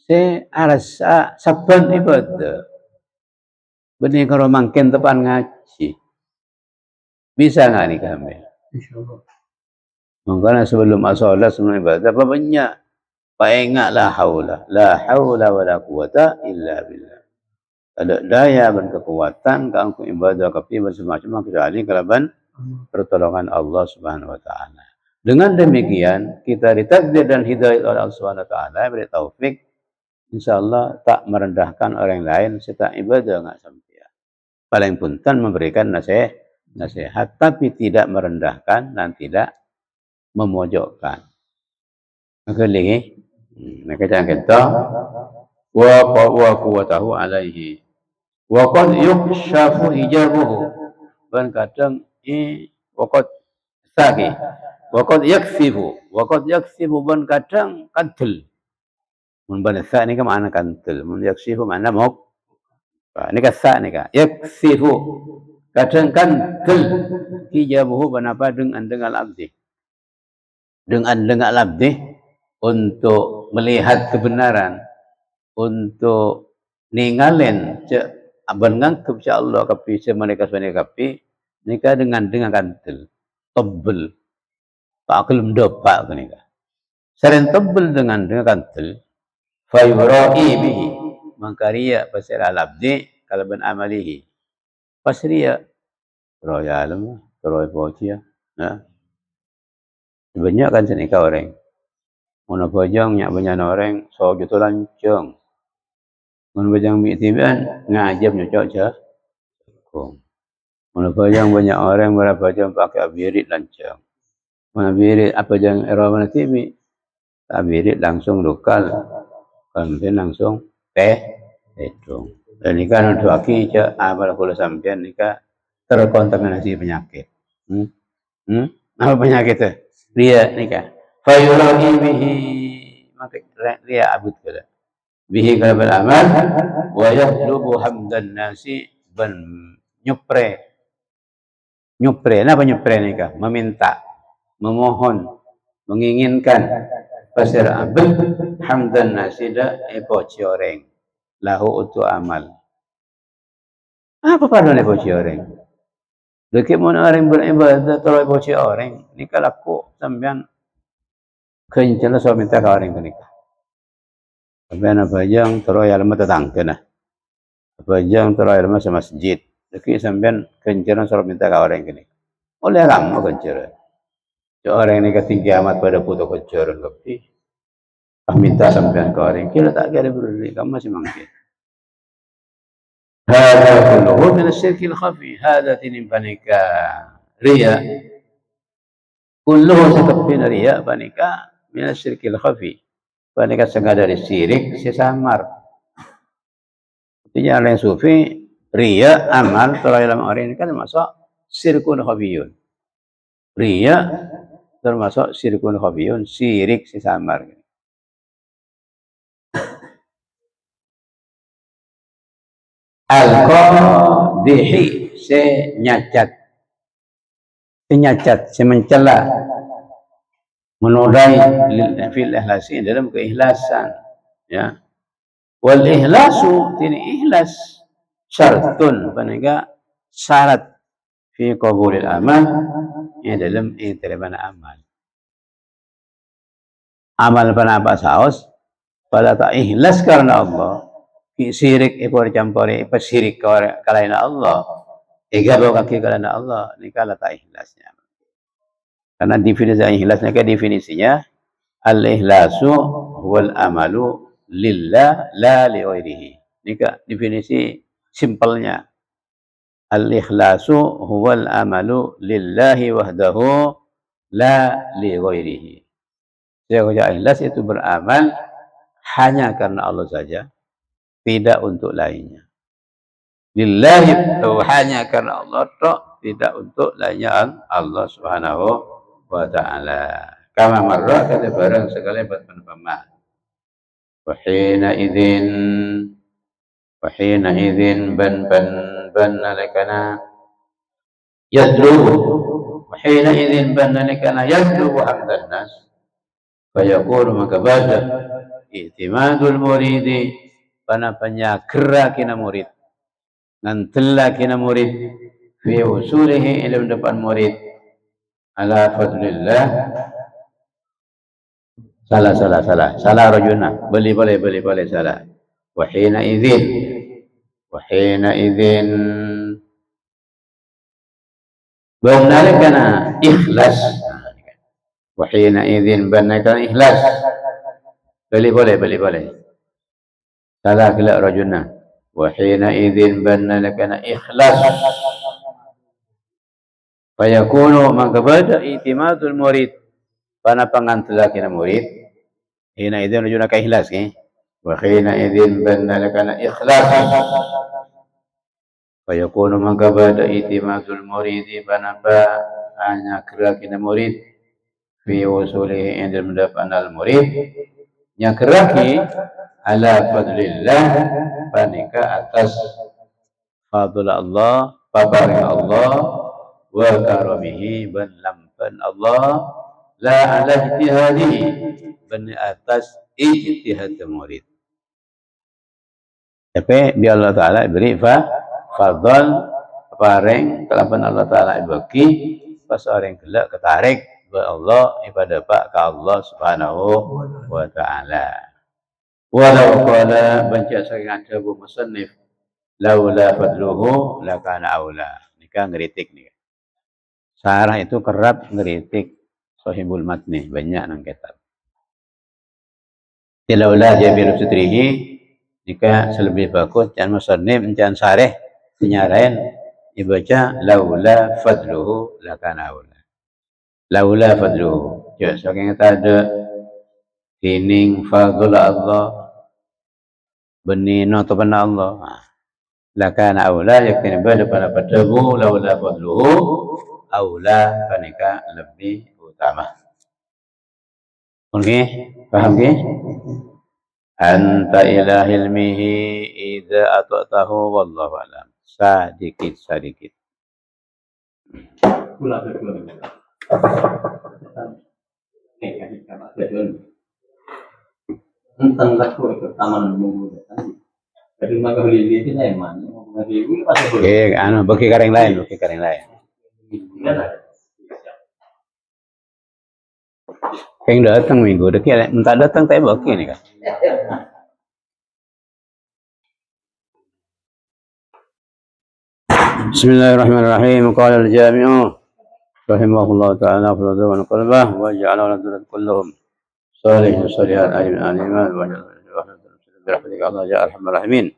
saya rasa saban ibadah. Benih kalau makin tepan ngaji. Bisa nggak nih kami? Insyaallah. Makanya sebelum sholat sebelum ibadah apa banyak? Ingat la haula wa la quwata illa billah. Ada daya dan kekuatan keangku ibadah kapi macam-macam kecuali kalaban pertolongan Allah Subhanahu wa taala. Dengan demikian kita ditakdir dan hidayah oleh Allah Subhanahu wa taala beri taufik insyaallah tak merendahkan orang lain serta ibadah enggak sampai. Paling punten memberikan nasihat tapi tidak merendahkan dan tidak memojokkan. Maka lagi maka jangan kita wa quwwatahu alaihi wa qad yukshafu hijabuhu dan kadang wa qad sagi wa qad yaksifu ban kadang kantel mun banasa ni kan makna kantel mun yaksifu makna mok ni kasa ni ka yaksifu kadang kantel hijabuhu banapa dengan abdi dengan abdi untuk melihat kebenaran, untuk ningalin benangkep insya Allah kapi mereka kapi nikah dengan kantel tebel tak kelem dopak nikah sering tebel dengan kantel fayurai bihi mangkaria pasir al-abdi kalaban amalihi pasria roya alam roy pocia nah banyak kan senikah orang mana bajang nyak banyak orang so juta lancang mana bajang mi tiban ngajab nyocok je kong Mana yang banyak orang berapa jam pakai abirit lancang. Mana abirit apa jang era mana TV. Abirit langsung lokal. Kemudian langsung itu. Dan ini kan untuk aki amal kalau sampean nikah terkontaminasi penyakit. Apa penyakit itu? Ria nikah. Fayurahi bihi maka ria abud kada. Bihi kalbal amal wa yahlubu hamdan nasi ban nyupre. Apa nyupre nikah? Meminta, memohon, menginginkan pasir abad hamdan nasida poci orang lahu utu amal. Apa pada poci orang? Dekat mana orang beribadah terlalu poci orang nikah laku sampean kencana so minta ke orang nikah. Sampean apa yang terlalu alama tetangga apa yang terlalu alama sama masjid. Dekat sampean kencana so minta ke orang nikah. Oleh lama kencana. Orang ini ketinggi amat pada foto kecoran kopi. Minta sampean ke orang kira tak ada berdiri kamu masih mungkin. Hada kulluhu min asyirkil khafi. Hada tinin panika riya. Kulluhu sekepin riya panika min asyirkil khafi. Panika sengaja dari syirik sesamar. Artinya orang sufi riya amal terlalu orang ini kan termasuk syirkun khafiyun. Riya termasuk syirkun khafiyun, syirik sesamar. Al-qadihi senyacat, semencela, menodai fil ikhlasi dalam keikhlasan, ya. Wal ikhlasu ini ikhlas syartun panega syarat fi qabulil amal ya dalam diterima amal. Amal apa saos pada tak ikhlas karena Allah. Sirik ekor campuri sirik kalainan Allah. Ega bawa kaki kalainan Allah. Ini kala tak ikhlasnya. Karena definisi ikhlasnya ke definisinya al-ikhlasu wal amalu lillah la li ghairihi. Ini ke definisi simpelnya. Al-ikhlasu huwal amalu lillahi wahdahu la li ghairihi. Sehingga ikhlas itu beramal hanya karena Allah saja. Tidak untuk lainnya. Lillahi hanya karena Allah tok, tidak untuk lainnya Allah Subhanahu wa taala. Kama marra kata barang sekali buat penumpang. Wa hina idzin ban lakana yadlu wa hina idzin ban lakana yadlu hamdan nas fa yaqulu maka bada i'timadul muridi panapanya gerak kina murid ngantela kina murid fi usulihi ilmu depan murid ala fadlillah salah rajuna boleh salah wa hina idzin banalakana ikhlas wa hina idzin banalakana ikhlas boleh salah kala rajuna wa hina idzin banna lakana ikhlas fayakunu maka bada i'timadul murid pana pangantela kina murid hina idzin rajuna ka ikhlas wa hina idzin banna lakana ikhlas fayakunu maka bada i'timadul murid pana pa hanya kira kina murid fi usulihi indal mudafan al murid nyakraki ala fadlillah panika atas fadl Allah pabaring Allah wa karamihi ban lampan Allah la ala ijtihadihi ban atas ijtihad murid. Tapi biar Allah Ta'ala beri fadl paring kelapan Allah Ta'ala bagi pas orang gelak ketarik Allah ibadah pak ke Allah Subhanahu wa Ta'ala. Walau qala bancak saking ada bu musannif laula fadluhu lakana aula. Nika ngeritik nih. Sarah itu kerap ngeritik Sahibul Matni banyak nang kitab. Laula Jabir Sutrihi nika selebih bagus jangan musannif jangan sareh senyarain dibaca laula fadluhu lakana aula. Laula fadluhu. Ya, saking ada tining fadl Allah benino to bana Allah. Lakana aula yakni bada pada padamu laula fadluhu aula panika lebih utama. Oke, paham ke? Anta ila hilmihi idza ata'tahu wallahu alam. Sedikit. Pula. Tentang aku ikut taman bumbu tadi. Dari mana beli itu saya mana? Oke, bagi kareng lain. Yang datang minggu dekat, entah datang tapi bagi ni kan. Bismillahirrahmanirrahim. Qala al-jami'u rahimahullah ta'ala afdal wa qalbah wa ja'ala lana kulluhum salihin salihat alim aliman wa ja'ala birahmatika Allah ya arhamar rahimin.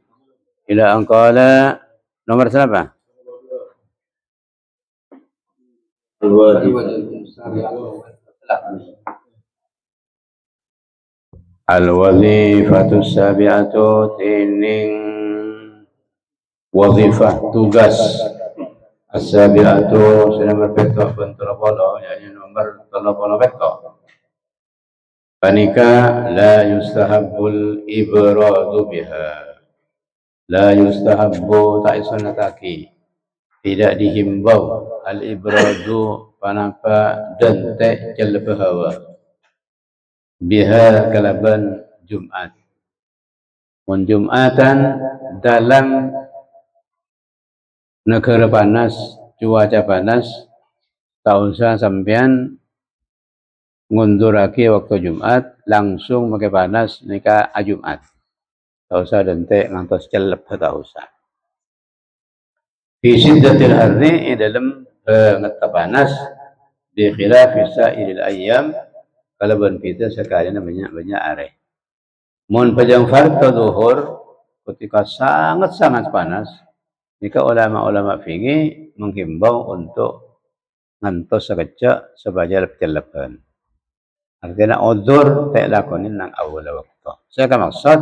Ila an qala nomor berapa? Al-wazifatu sabi'atu tining wazifah tugas as-sabi'atu nomor beto bentul polo yakni nomor 30 beto. Panika la yustahabbul ibradu biha. La yustahabbu ta'isunnataki. Tidak dihimbau al-ibradu panapa dente jalba hawa. Biha kalaban Jumat. Mun Jumatan dalam negara panas, cuaca panas, tak usah sampean ngundurake waktu Jumat, langsung pakai panas nika Jumat. Tak usah dente ngantos celep, tak usah. Fi siddatil harri dalam banget panas, di khilafi sa'iril ayyam, kalaban kita sekalian banyak areh. Mun pajang fardu zuhur ketika sangat panas, jika ulama-ulama fikih menghimbau untuk ngantos sekejap sebagai lepet-lepet. Artinya udzur tak lakonin nang awal waktu. Saya kan maksud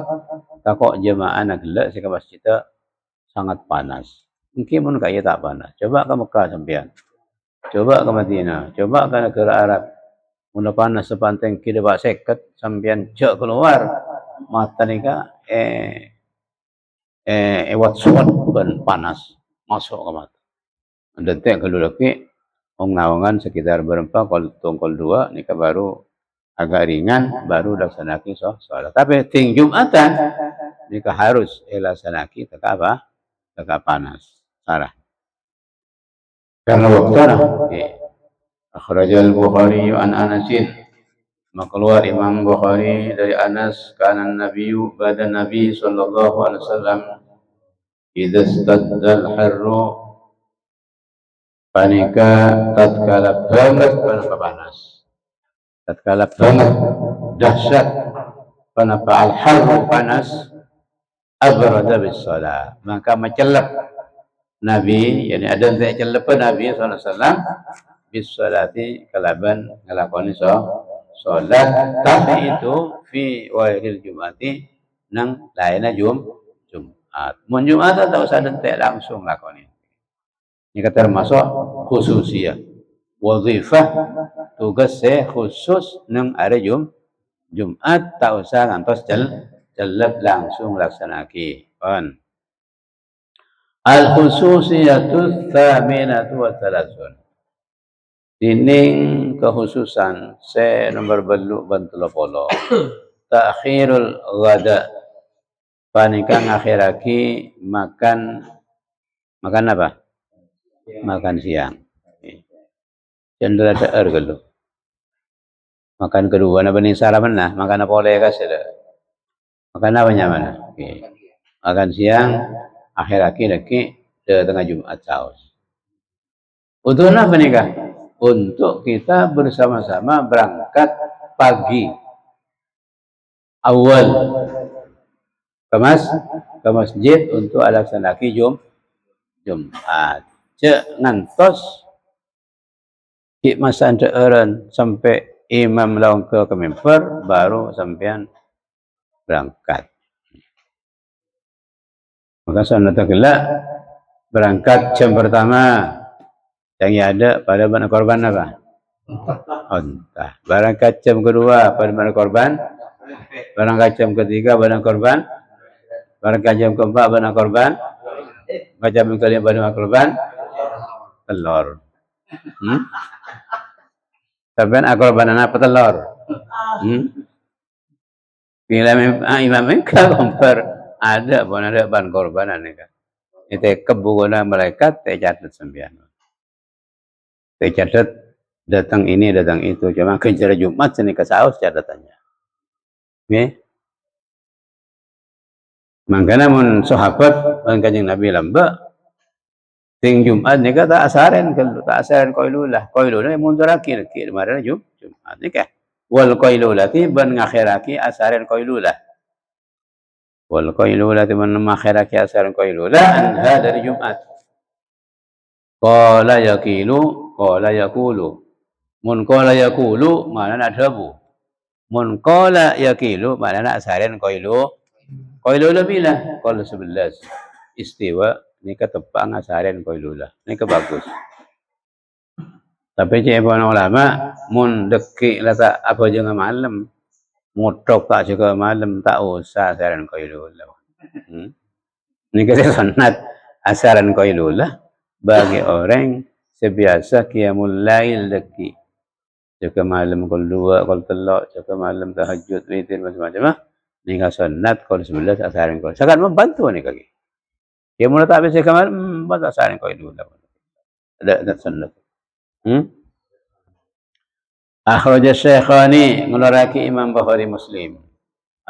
takok jemaah nak gelak saya masjid sangat panas. Mungkin pun kaya tak panas. Coba ke Mekah sampean. Coba ke Madinah, coba ke negara Arab. Mula panas sepanteng kira bak seket sampean cek keluar mata nika watsuan bukan panas masuk ke mata. Detek kalau lagi nawangan sekitar berempat kol dua nika baru agak ringan baru laksanaki sholat. Tapi ting Jumatan nika harus laksanaki tetap apa? Tetap panas. Salah. Karena waktunya akhrajal Bukhari an Anasin keluar Imam Bukhari dari Anas kana Nabiyu pada Nabi sallallahu alaihi wasallam idza staddal harru panika tatkala banget panas tatkala banget dahsyat panapa al-harru panas abrada bis shalah maka mencelep Nabi yani ada yang celep Nabi sallallahu alaihi wasallam bis salati kalaban ngelakoni salat tapi itu fi wailil jumati nang lainnya Jumat. Mun Jumat tak usah dentek langsung lakoni. Ini termasuk khususiyah. Wazifah tugas khusus nang hari Jumat tak usah ngantos celep langsung laksanaki. Pun. Al-khususiyatu tsaminatu wa thalathun. Dining kekhususan nomor beluk bantul polo. Ta'khirul ghada. Panika ngakhiraki makan apa? Makan siang. Cendera teer gelu. Makan kedua na bening sarapan nah, makan apa oleh kasih makan apa nyaman? Makan siang akhiraki lagi di tengah Jumat saus. Untuk apa nikah? Untuk kita bersama-sama berangkat pagi awal ke masjid untuk laksanakan Jumat. cek ngantos masa eren sampai imam lawan ke mimbar baru sampean berangkat. Maka sunat gelak berangkat jam pertama yang ada pada mana korban apa? Unta. Berangkat jam kedua pada mana korban? Berangkat jam ketiga pada korban? Berangkat jam keempat pada korban? Jam kelima pada korban? Telur. Tapi korban apa telur? Bila imam mereka kompar ada pun ada ban korbanan mereka. Itu kebukuan malaikat tercatat sembilan. Tercatat datang ini datang itu. Cuma kejar Jumat sini kesaus catatannya. Okay? Makanya mun sahabat mun kanjeng Nabi lamba ting Jumat nika tak asaran kalau tak asaran qailulah. Qailulah mundur akhir kemarin Jumat nika. Wal qailulati ban ngakhiraki asaran qailulah. Wal qailulati man ngakhiraki asaran qailulah anha dari Jumat. Qala yaqilu qala yaqulu. Mun qala yaqulu maknana adhabu. Mun qala yaqilu maknana asaran qailu. Qailulah bila? Qala 11. Istiwa ni ketepang asaran qailulah. Ni bagus. Tapi cik para ulama mun dekik lah tak apa jangan malam. Mutok tak juga malam tak usah asaran qailulah. Ni kata sunat asaran qailulah bagi orang sebiasa qiyamul lail dekik. Juga malam qul 2, qul 3, juga malam tahajud, witir macam-macam. Ni ka sunat qul 11 asaran qailulah. Sangat membantu ni kaki. Dia mula tak bisa kamar bantu asaran qailulah. Ada sunat. Akhraj Syekhani ngeluarkan Imam Bukhari Muslim.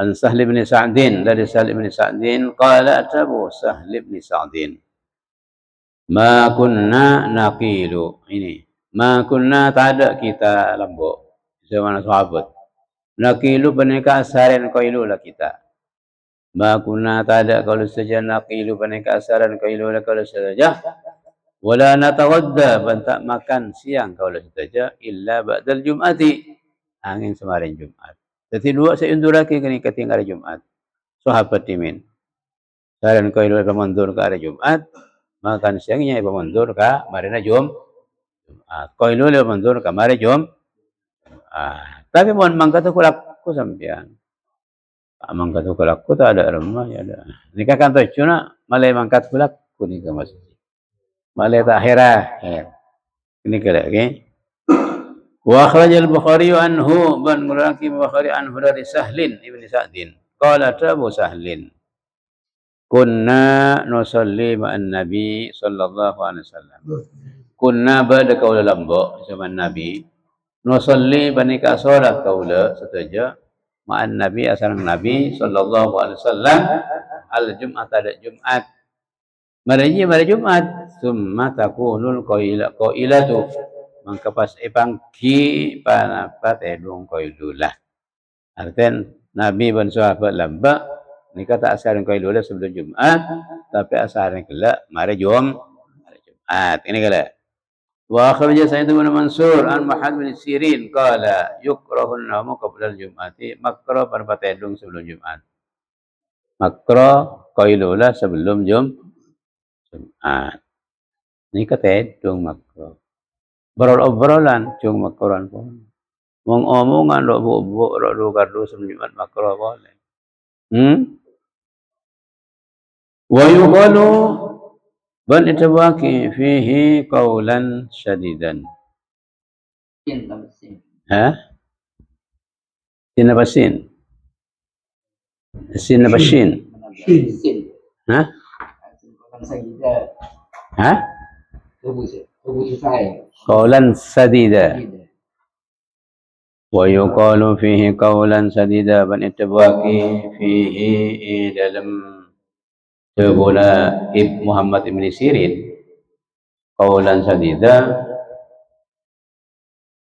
An Sahl bin Sa'din dari Sahl bin Sa'din qala atabu Sahl bin Sa'din. Ma kunna naqilu. Ini. Ma kunna tak ada kita lambok. Zaman sahabat. Naqilu peneka asaran qailulah kita. Ma kunna tak ada kalau saja naqilu peneka asaran qailulah kalau saja. Wala natawadda bantak makan siang kalau saja illa ba'dal Jum'ati angin semarin Jumat. Jadi dua saya undur lagi kini ketinggal Jumat. Sahabat timin. Saran qailulah pemandur ke hari Jumat, makan siangnya pemandur ke marina Jumat. Qailulah pemandur ke mari Jumat. Tapi mohon mangkat aku sampean. Mangkat aku tak ada rumah ya ada. Nikah kantor cuna malai mangkat aku nikah masjid. Malai tak akhirah. Ini kira okay. Wa akhrajal Bukhari anhu ban nguraki Bukhari anhu dari Sahlin ibn Sa'din. Qala Abu Sahlin. Kunna nusalli ma'an Nabi sallallahu alaihi wasallam. Kunna ba'da qaula lambo zaman Nabi. Nusalli banika salat qaula setaja ma'an Nabi asarang Nabi sallallahu alaihi wasallam al Jum'at ada Jumat. Mari Jumat summa takunul qailatu mangka pas pangki panapat edung qailulah. Artinya Nabi dan sahabat lamba nika tak asaran qailulah sebelum Jumat tapi asaran kelak mari Jumat. Ini kala. Wa akhraja Sa'id bin Mansur an Muhammad bin Sirin qala yukrahun namu qabla al-Jum'ati makra panapat edung sebelum Jumat. Makra qailulah sebelum Jumat. Ini kata edung makro. Berobrolan cung makroan pun. Omongan dok buk dok gardu sebelum makro boleh. Wa yuqalu bal itabaki fihi qawlan syadidan. Sin apa sin? Sin apa sin? Qawlan sadida. Wa yuqalu fihi qawlan sadida ban itabaki fihi dalam Tebula Muhammad ibn Sirin qawlan sadida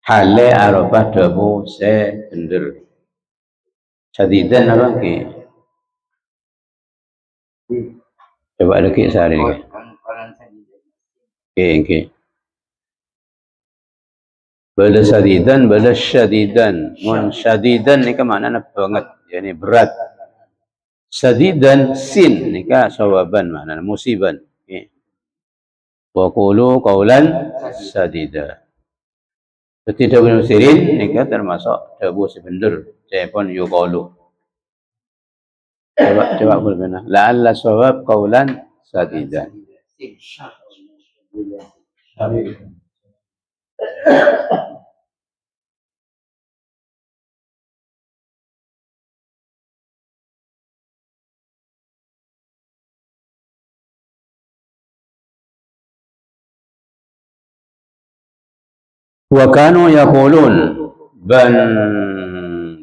hale arafah dabu se bener sadidan apa ki coba lagi sehari ni Okey. Bala sadidan, bala syadidan. Mun syadidan ni kan maknanya banget, yani berat. Sadidan sin ni kan sawaban maknanya musiban. Okey. Wa qulu qawlan sadida. Seperti Ibnu Sirin ni kan termasuk dawu sebenar. Saya pun yuqalu. Coba berbena. La'alla sawab qawlan sadidan. Wa kanu yaqulun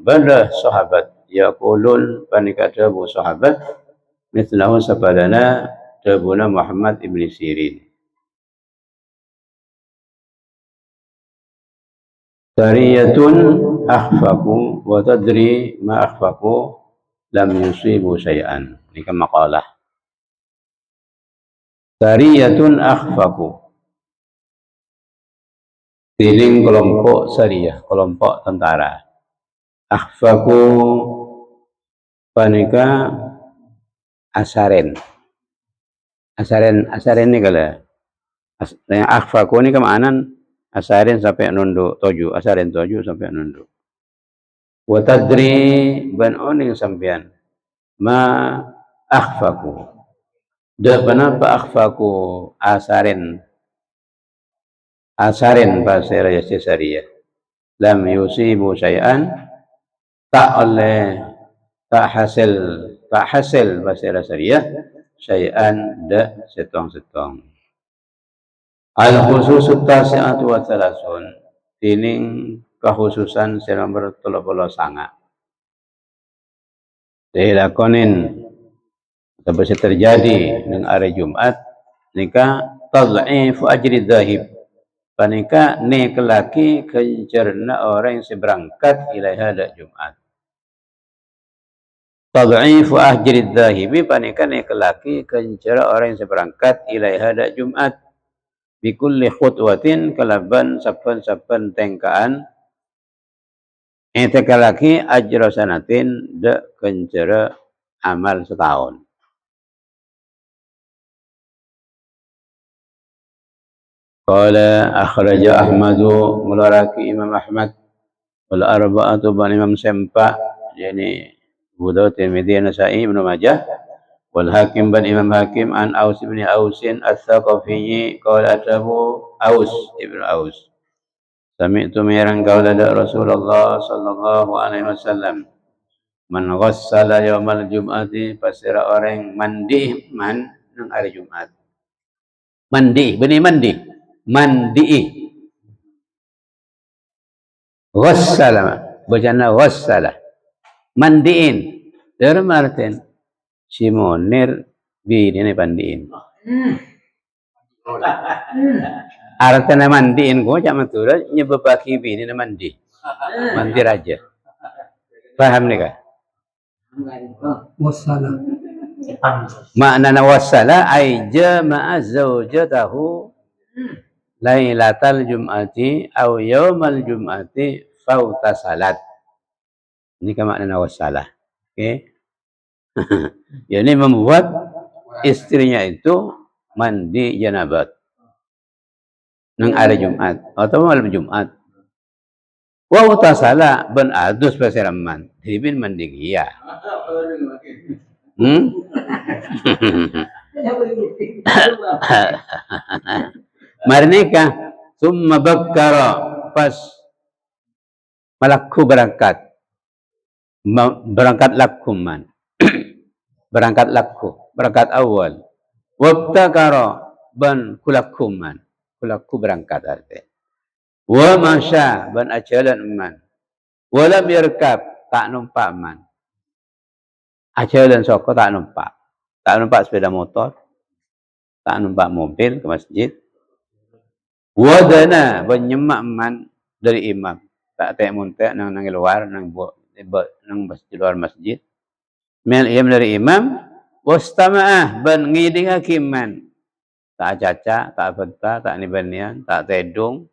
bala sahabat yaqulun panikata bu sahabat mithlahu sabadana tabuna Muhammad ibn Sirin. Sariyatun akhfaku wa tadri ma akhfaku lam yusibu syai'an. Ini kan maqalah. Sariyatun akhfaku. Tiling kelompok sariyah, kelompok tentara. Akhfaku panika asaren. Asaren ni kala. Yang akhfaku ni kemaanan asaren sampai nunduk toju, asaren toju sampai nunduk. Wa tadri ban oning sampean ma akhfaku. Da panapa akhfaku asaren bahasa Raya Cesariyah. Lam yusibu syai'an tak hasil bahasa Raya syai'an da setong-setong. Al-khusus tasi'atu wa thalathun. Tining kekhususan nomor 39. Dilakonin atau bisa terjadi dengan hari Jumat nika tad'ifu ajri dhahib. Panika ni kelaki kencerna orang yang seberangkat ilaiha dak Jumat. Tad'ifu ajri dhahibi panika ni kelaki kencerna orang yang seberangkat ilaiha dak Jumat. Bikulli khutwatin kalaban saban-saban tengkaan kalaki ajra sanatin dak kencerna amal setahun. Qala akhraja Ahmadu mularaki Imam Ahmad wal arba'atu ban Imam Sempa yani Abu Dawud, Tirmidzi, Nasa'i, Ibnu Majah wal Hakim ban Imam Hakim an Aus bin Ausin Ats-Tsaqafi qala Abu Aus ibnu Aus sami'tu miran qala Rasulullah sallallahu alaihi wasallam man ghassala yaumal jum'ati pasira orang mandi man nang hari Jumat. Mandi, benih mandi. Mandi. Ghassala, bacana ghassala. Mandiin. Dalam artian si Munir bini ni pandiin. Artinya mandiin ko cak matura nyebabaki bini na mandi. Mandi raja. Paham ni kah? Wassala. Makna wassala ay jama'a zawjatahu lailatal jum'ati aw yaumal jum'ati fauta salat. Ini kan makna wasalah. Okey. Yani membuat istrinya itu mandi janabat nang hari Jumat atau malam Jumat. Wa utasala ban adus pasiraman. Dibin mandi dia. Marnika summa bakkara pas malaku berangkat lakuman berangkat awal wabtakara ban kulaku berangkat arti wa masya ban ajalan man walam yarkab tak numpak man ajalan soko tak numpak sepeda motor, tak numpak mobil ke masjid. Wadana banyemak man dari imam, tak tek muntek nang luar nang masjid luar masjid. Mel dari imam, wastamaah ban ngiding hakiman tak caca, tak beta, tak nibanian, tak tedung,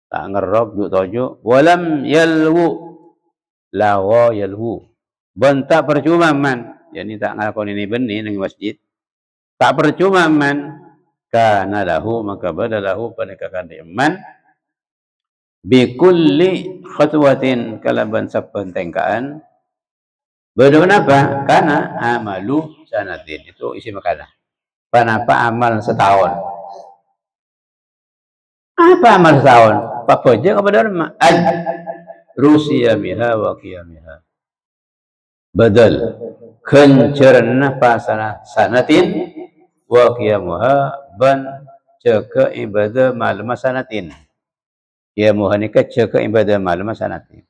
tak ngerok, juk tojuk. Walam yalwu, lawa yalwu. Bentak percuma man. Yani tak ngalakoni nibani nang masjid. Tak percuma man. Kana lahu maka badalahu pada kakande man. Bikulli khatwatin kalaban saben tengkaan. Bagaimana apa? Karena amalu sanatin. Itu isi makalah. Kenapa amal setahun? Apa amal setahun? Pak Pojek kepada rumah. Rusia miha wa qiyamiha. Badal. Kencerna pasana sanatin wa qiyamuha ban ceka ibadah malam sanatin. Qiyamuha ni ceka ibadah malam sanatin.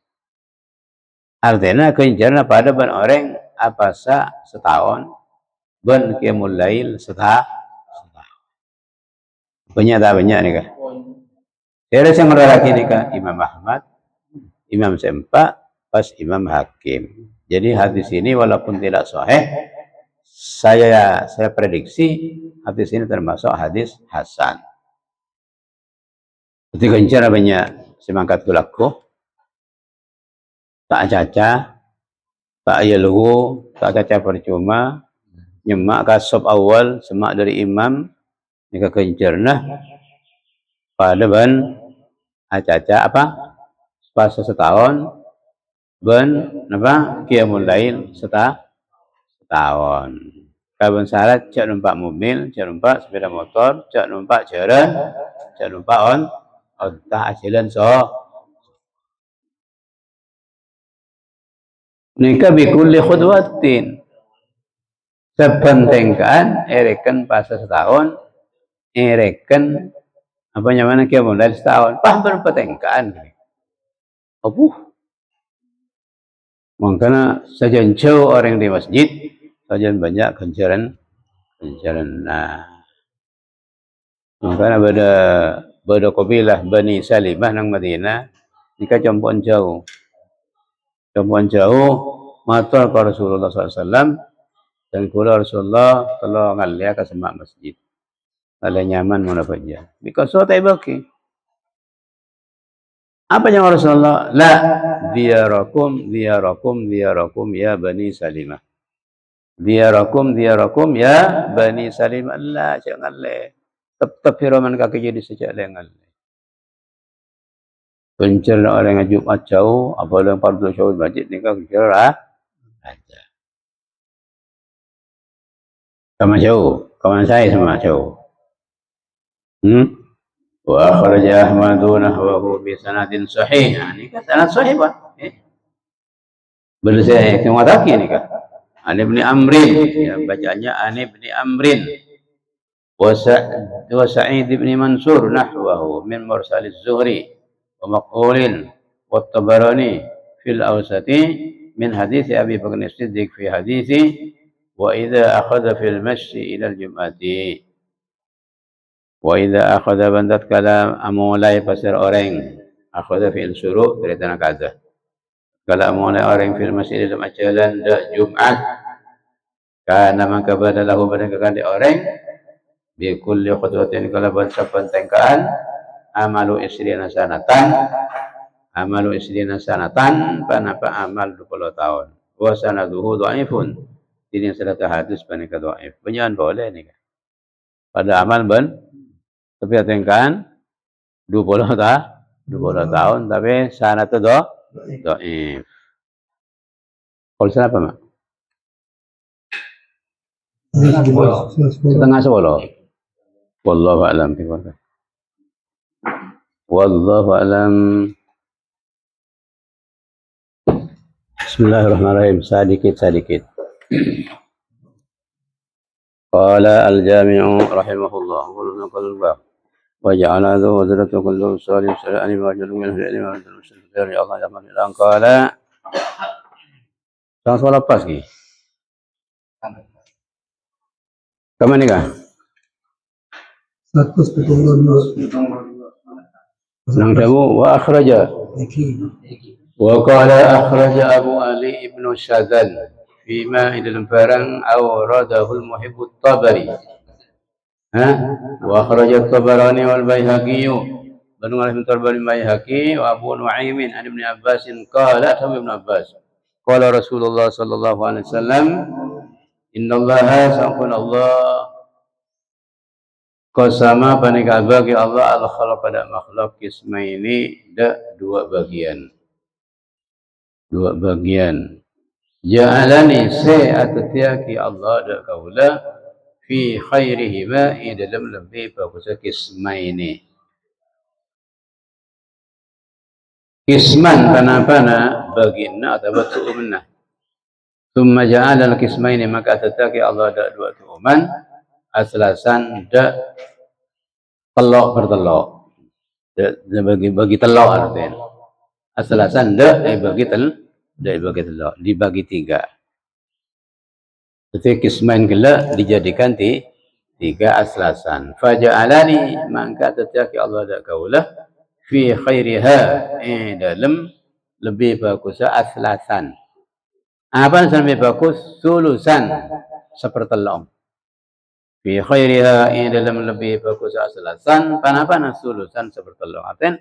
Artinya kencerna pada ban orang apa setahun ban qiyamul lail setahun. Banyak tak banyak ni kah? Saya rasa lagi ni kah Imam Ahmad, Imam Sempa, pas Imam Hakim. Jadi hadis ini walaupun tidak sahih, saya prediksi hadis ini termasuk hadis hasan. Ketika encara banyak semangkat kulaku, tak caca, tak yalhu, tak caca percuma, nyemak kasab awal, semak dari imam, jika kencerna pada ban acaca apa? Pas setahun, ban apa? Qiyamul lail setahun. Kawan syarat cak numpak mobil, cak numpak sepeda motor, cak numpak jalan, cak numpak tak jalan nikah bikulli khudwatin. Sepentengkan erekan pas setahun, erekan apa namanya qiyamul lail setahun. Paham berpetengkaan. Makanya sajian jauh orang di masjid, sajian banyak kencaran. Nah, makanya beda kabilah Bani Salimah nang Madinah, jika campur jauh, matur ke Rasulullah SAW, dan kula Rasulullah telah ngalia ke semak masjid. Kalau nyaman mana saja. Because so tak baki. Apa yang Rasulullah? La diyarakum ya Bani Salimah. Diyarakum ya Bani Salimah. La jangan le. Tetap firaman kaki jadi sejak lengan. Pencer orang yang Jumat jauh, apa yang fardu jauh masjid ni kan kira aja. Sama jauh, kawan saya sama jauh. Wa akhraja Ahmadu nahwahu bi sanadin sahih. Ini kan sanad sahih Pak. Boleh saya mengatakan ini kan. An Ibn Amrin, ya, bacaannya An Ibn Amrin. Wa Sa'id ibn Mansur nahwahu min mursal az-Zuhri wa maqulin wa Tabarani fil awsati min hadis Abi Bakr as-Siddiq fi hadisi wa idza akhadha fil masyi ila al-jum'ati. Wa idza akhadha bandat kala amulai pasir orang akhadha fi'il syuru' dari tanah kaza. Kala amulai orang fil masjid dalam jalan Jumat kana maka badalahu badakan di orang bi kulli khutwatin kala baca pentengkaan amalu isrina sanatan panapa amal 20 tahun wa sanaduhu dhaifun ini salah hadis panika dhaif penyan boleh ni pada amal tapi tengkaan 20 tahun tapi sanad itu dhaif. Kalau sana apa mak? Setengah 10. Wallahu a'lam. Wallahu a'lam. Bismillahirrahmanirrahim. Sedikit. Qala al-jami'u rahimahullah. Wa ja'ala dhu wa ziratu kullu salim salani wa jalum min al-ilmi wa al-muslim ya Allah ya man qala. Sama lepas ki. Kamu ni kah? 142. Nang dawu wa akhraja. Wa qala akhraja Abu Ali ibn Shadal fima dalam barang awradahu al-muhib at-Tabari. Wa akhrajat Tabarani wal Baihaqi Banu Alif bin Tabarani Baihaqi wa Abu Nu'aimin an Ibn Abbas qala Ibn Abbas qala Rasulullah sallallahu alaihi wasallam innallaha sa'qul Allah qasama panika bagi Allah al khalq pada makhluk kismaini dua bagian ja'alani atatiaki Allah da kaula fi khairihima dalam lebih bagus kismaini kisman panapana baginna atau tu'umna thumma ja'ala al-kismaini maka tataki Allah ada dua tu'uman aslasan telok bertelok bagi telok artinya aslasan bagi telok dibagi tiga jadi kismain gila dijadikan tiga aslasan faja'alani maka tataki Allah ada kaulah fi khairiha dalam lebih bagus aslasan apa yang lebih bagus sulusan sepertelong fi khairiha dalam lebih bagus aslasan panapana sulusan sepertelong artinya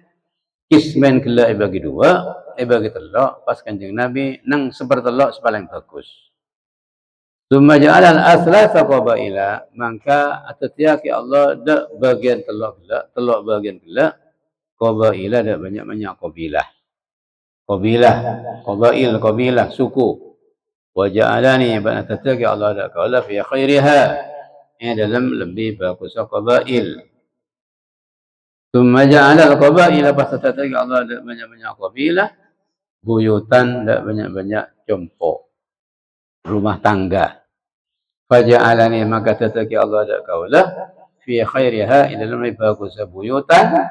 kismen kela bagi dua bagi telok pas kanjeng Nabi nang sepertelok paling bagus summa ja'ala al-aslasa qabaila maka atatiaki Allah dak bagian telok bagian kela qabaila ada banyak qabail suku wa ja'alani bana tataki Allah ada kaula fi khairiha dalam lebih bagus qabail thumma ja'ala al-qabaila pasataki Allah ada banyak qabilah buyutan ada banyak compo rumah tangga faja'alani maka tataki Allah ada kaula fi khairiha dalam lebih bagus buyutan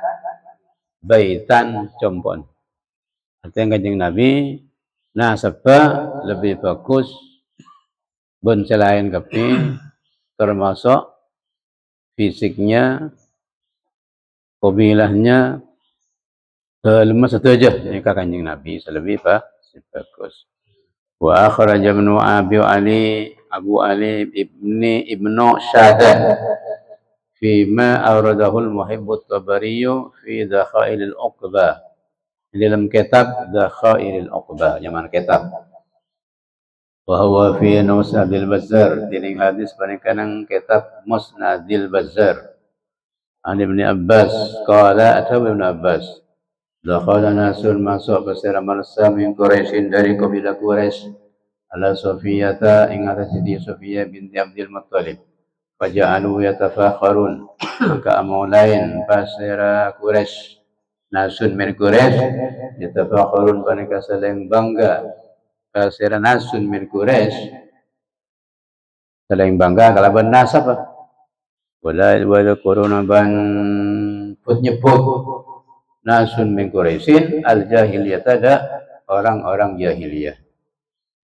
baitan compon artinya kanjeng Nabi sebab lebih bagus bencelain kepi termasuk fisiknya kabilahnya lemah saja ini kanjeng Nabi lebih bagus wa akhraj ibnu Abu Ali ibnu Syadan فيما أورده المحب الطبري في ذخائر العقبة dalam kitab ذخائر العقبة zaman kitab وهو في مسند البزار tining hadis paningkanang kitab Musnadil Bazzar an Ibn Abbas qala atau Ibn Abbas dakhala nasun masuk bersama marsa min Quraisyin dari kabilah Quraisy ala Safiyata ing atas Siti Safiyah binti Abdul Muttalib faja'alu yatafakharun maka amulain pasira Quraisy nasun min Quraisy yatafakharun panika saling bangga pasira nasun min Quraisy saling bangga kalaban nasab wala corona ban put nyebut nasun min Quraisyin al jahiliyah ada orang-orang jahiliyah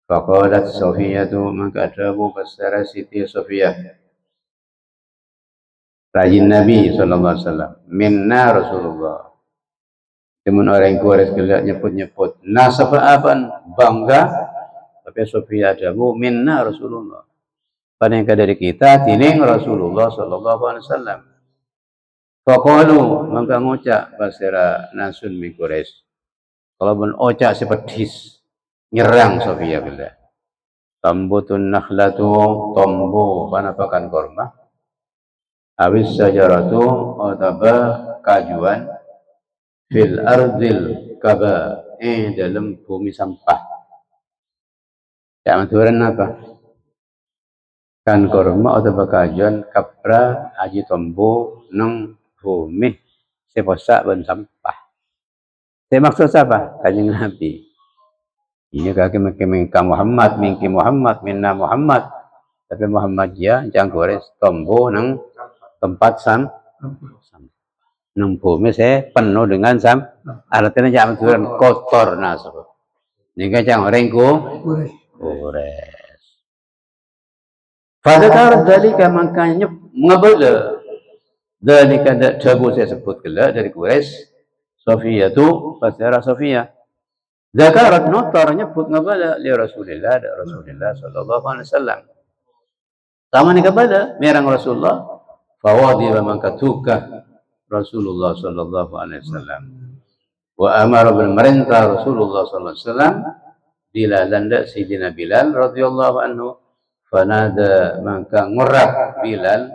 faqalat Safiyatu maka adabu pasira Siti Safiyah rajin Nabi SAW minna Rasulullah teman orang Quraisy gelak nyebut nasaban bangga tapi Sofia adamu minna Rasulullah panengka dari kita tining Rasulullah SAW faqalu maka ngucap basira nasun min Quraisy kalau pun ocak sepedis nyerang Sofia gelak tambutun nakhlatu tombo panapakan korma awis sajaratu otaba kajuan fil ardil kaba dalam bumi sampah ya maturan apa kan korma otaba kajuan kapra aji tombo nang bumi seposak ban sampah saya maksud apa kanjeng Nabi ini kaki mengki Muhammad minna Muhammad tapi Muhammad ya jangan gores tombo nang tempat nang bumi saya penuh dengan artinya jangan turun kotor nasab nika jangan rengku gores pada tarat dalika makanya ngabala dalika dabu saya sebut kala dari Quraisy Safiyah tu pasara Safiyah zakarat notar nyebut ngabala li Rasulillah sallallahu alaihi wasallam sama ni kepada merang Rasulullah fawadiba mangkatuka Rasulullah sallallahu alaihi wasallam wa amara bil merintah Rasulullah sallallahu alaihi wasallam Bilalan dak Sayyidina Bilal radhiyallahu anhu fanada maka ngurap Bilal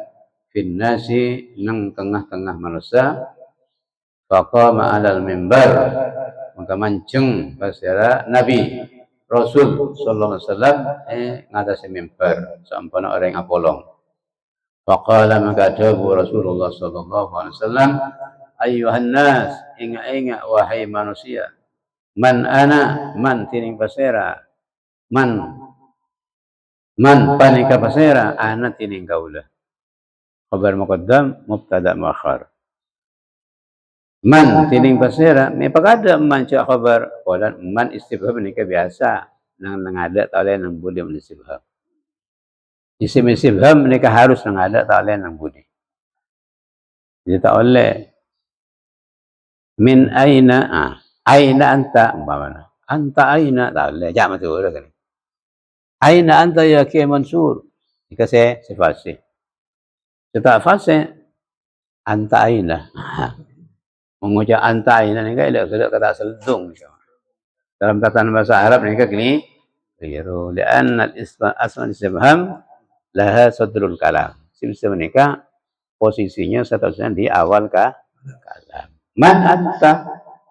fin nasi nang tengah-tengah manusia faqama alal mimbar maka mancung pasira Nabi Rasul sallallahu alaihi wasallam ngatasi mimbar sampana orang apolong faqala maka dawu Rasulullah sallallahu alaihi wasallam ayyuhan nas inga-inga wahai manusia man ana man tining pasera man panika pasera ana tining kaula khabar muqaddam mubtada muakhar man tining pasera me pagada man cha khabar wala man istifham ni biasa nang ngada tale nang budi men istifham isim istifham ni harus nang ada tale nang budi jadi tak oleh min aina aina anta umpamana anta aina tak jangan tu kan aina anta ya Ki Mansur dikasih sifasi kita fase anta aina mengucap anta aina ni kan ada kata seldung dalam tatanan bahasa Arab ni kan gini keliru lian asma istifham laha sadrul kalam isim menikah posisinya seterusnya di awal kalam man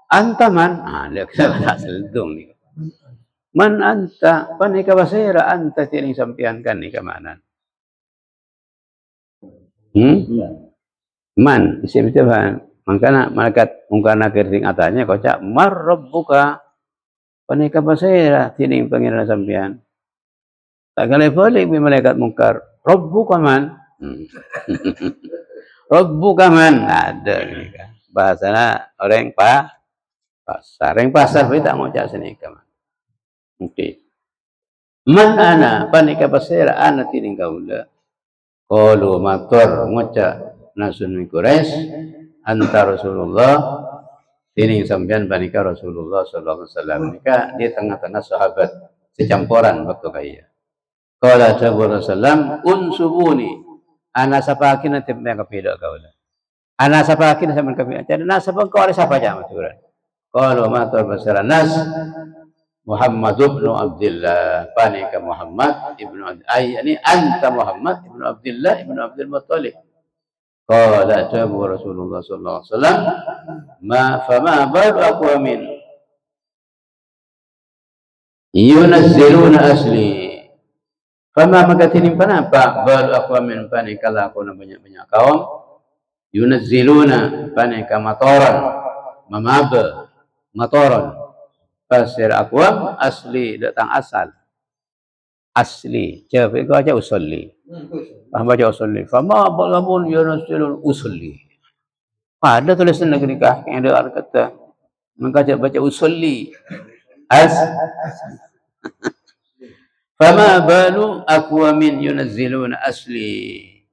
anta man lihat kita seldung ni man anta panika basira anta tining sampian kan ni ke mana man isim istifham mangkana malaikat mungkana kering atanya kocak mar rabbuka panika basira tining pangeran sampian tak kali balik bi malaikat mungkar rabbuka man rabbuka man ada ni kan bahasana orang pasar yang pasar kita ngucap sini kaman oke man ana panika basira ana tining kaula qalu matur ngucap nasun min Quraisy anta Rasulullah tining sampean panika Rasulullah sallallahu alaihi wasallam nika di tengah-tengah sahabat secampuran waktu kaya qala sallallahu alaihi wasallam unsubuni ana sapakin tim yang kapila kaula ana sapakin sampean kapila jadi nasabang ko siapa jam aturan kalau matur basara nas Muhammad ibn Abdullah panika Muhammad ibn ay yani anta Muhammad ibn Abdullah ibn Abdul Muttalib qala tabu Rasulullah sallallahu alaihi wasallam fama bal aqwamin yunazziluna asli fama maka tinim panapa bal aqwamin panika lakuna banyak-banyak kaum yunazziluna panika matoran mamaba matoran pasir aqwam asli datang asal asli coba kau aja usulli baca usulli fama balamun yunazzilun usulli ada tulisan negeri kah yang ada kata mengkaca baca usulli fama balu aqwamin yunazziluna asli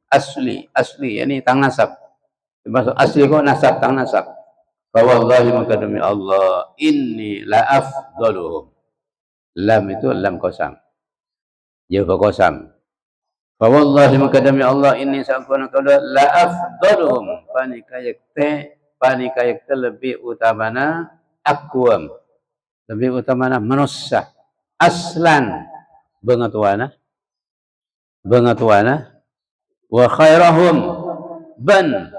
yani tang nasab maksud asli kau nasab tang nasab fawallahi maka demi Allah inni la afdaluhum lam itu lam qasam jawab qasam fawallahi maka demi Allah inni sa'kuna qala la afdaluhum panika yakte lebih utamana aqwam lebih utamana manusia aslan bengatuana wa khairahum ban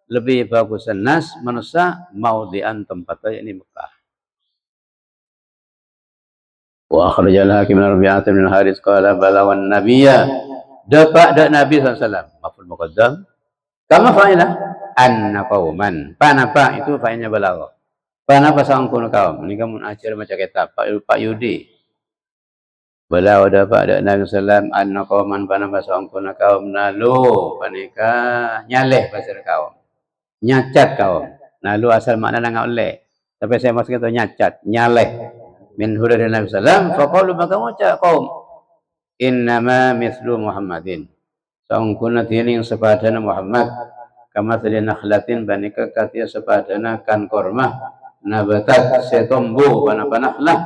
lebih bagusan nas manusia maudian tempatnya ini Mekah. Wa akhrajal hakim Rabi'ah bin Haris qala balawan nabiyya dapat dak Nabi sallallahu maf'ul muqaddam kama fa'ila anna qauman panapa itu fa'ilnya balagha panapa sangkun kaum ini kamu ajar macam kitab Pak Yudi bala dapat dak Nabi sallallahu anna qauman panapa sangkun kaum nalu panika nyaleh pasir kaum nyacat kaum nalu asal makna nang oleh tapi saya maksud itu nyacat nyaleh min hudari Nabi sallam faqalu maka ngucap kaum innama mislu Muhammadin sangkuna tining sepadana Muhammad kama tadi nakhlatin banika katia sepadana kan korma nabatat setombo panah-panahlah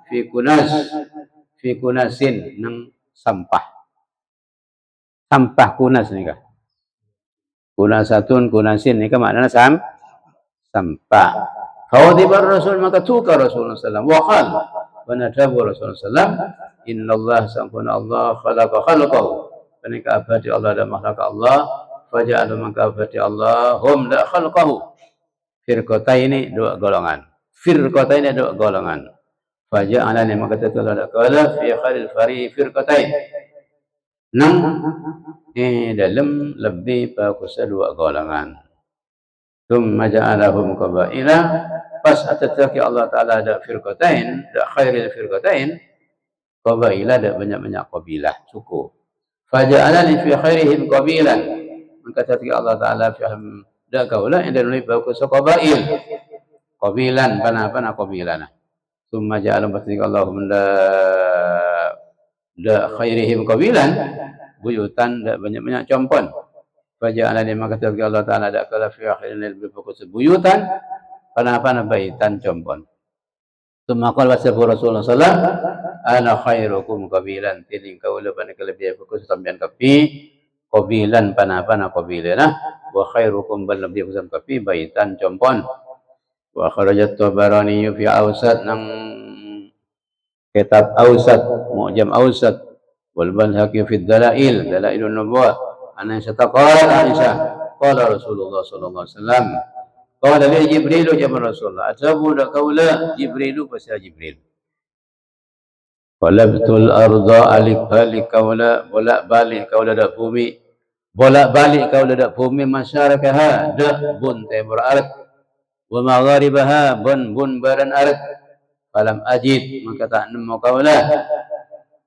fi kunasin nang sampah kunas nika kunasatun kunasin ni kan maknanya sampah. Fawadibar Rasul maka tukar Rasulullah sallallahu wa qala wa nadabu Rasulullah sallallahu innallaha sampun Allah khalaqa khalqahu panika abadi Allah dan makhluk Allah faja'ala maka abadi Allah hum la khalqahu firqataini dua golongan firqataini dua golongan faja'ala maka telah ada kala fi khalil fari firqatain nang dalam lebih bagus dua golongan thumma ja'alahum qabaila pas atataki Allah Ta'ala ada firqatain ada khairil firqatain qabaila ada banyak-banyak qabilah suku faja'alani fi khairihim qabilan maka atataki Allah Ta'ala fihim da kaula yang lebih bagus qabail qabilan pana qabilana thumma ja'alahum atataki Allahum da khairihim qabilan buyutan da banyak-banyak compon faja'alani maka atataki Allah Ta'ala da kaula fi akhirin lebih bagus buyutan pana baitan compon thumma qala Rasulullah sallallahu ana khairukum qabilan tining kaula pana kelebihan bagus sampean kapi qabilan pana qabilana wa khairukum bal lebih bagus kapi baitan compon wa kharajat Tabarani fi Awsat nang kitab Awsat Mu'jam Awsat wal Baihaqi fi Dalailun Nubuwah ana sataqala Aisyah qala Rasulullah sallallahu alaihi wasallam qala li Jibril jaman Rasulullah atabu da kaula Jibril pasal Jibril qalabtul arda alik kaula bolak-balik kaula da bumi bolak-balik kaula da bumi masyarakaha da bun timur arat wa magharibaha bun baran arat falam ajid maka tak nemu kaula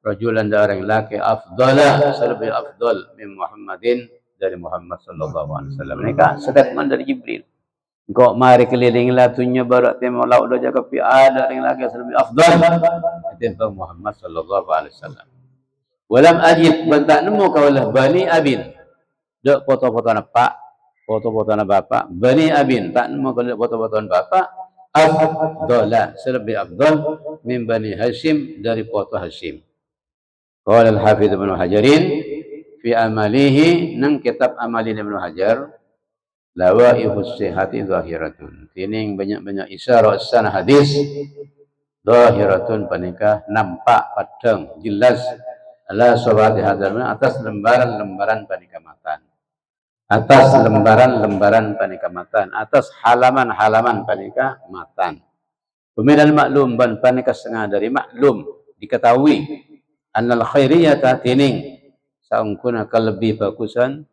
rajulan da orang laki afdala lebih afdal min Muhammadin dari Muhammad sallallahu alaihi wasallam mereka statement dari Jibril kok mari keliling latunya barak temo lauk do jaga pi ada ring lagi lebih afdal timbang Muhammad sallallahu alaihi wasallam walam ajid bantak nemu kaulah bani abin dok foto-foto na pak foto-foto na bapak bani abin tak nemu kaulah foto-foto na bapak afdala lebih afdal min bani Hashim dari foto Hashim qala al-Hafidz Ibnu Hajarin fi amalihi nang kitab amalin Ibnu Hajar lawaihus sihati zahiratun tining banyak-banyak isyarat sana hadis zahiratun panika nampak padang jelas ala sawati hadzal atas lembaran-lembaran panikamatan atas lembaran-lembaran panikamatan atas halaman-halaman panikamatan peminal maklum ban panika setengah dari maklum diketahui annal khairiyata tining saungkuna kalebih bagusan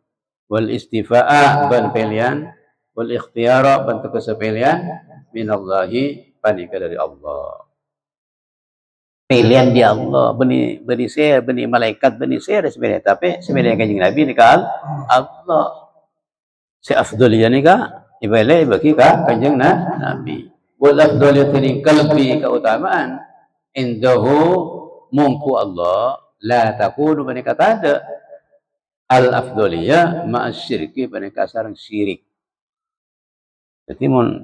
wal istifa'a ban pilihan wal ikhtiyara ban kesepilihan minallahi panika dari Allah pilihan di Allah beni saya beni malaikat beni saya sebenarnya tapi sebenarnya kanjeng Nabi ni ka Allah si afdaliyah ni ka ibale bagi ka kanjeng Nabi wal afdaliyah ni kalbi keutamaan indahu mungku Allah la takunu bani kata ada al-afdaliyah ma'asyirki panika sareng syirik. Jadi mun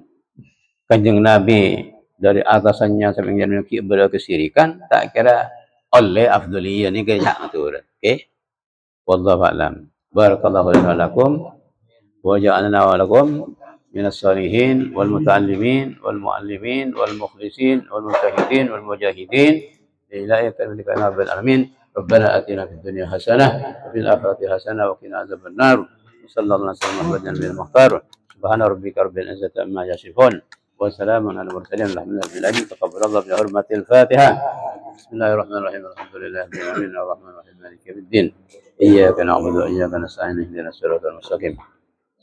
kanjeng Nabi dari atasannya sampai yang kibar kesirikan tak kira oleh afdaliyah ni kayak ngatur. Okey. Wallahu a'lam. Barakallahu lana lakum wa ja'alna wa lakum minas salihin wal muta'allimin wal muallimin wal mukhlisin wal mujahidin wal mujahidin ila ayatil rabbil alamin. ربنا آتنا في الدنيا حسنة وفي الآخرة حسنة وقنا عذاب النار وصلى الله عليه وسلم على النبي المختار سبحان ربك رب العزة عما يصفون وسلام على المرسلين الحمد لله رب العالمين تقبل الله بحرمة الفاتحة بسم الله الرحمن الرحيم الحمد لله رب العالمين الرحمن الرحيم مالك يوم الدين إياك نعبد وإياك نستعين اهدنا الصراط المستقيم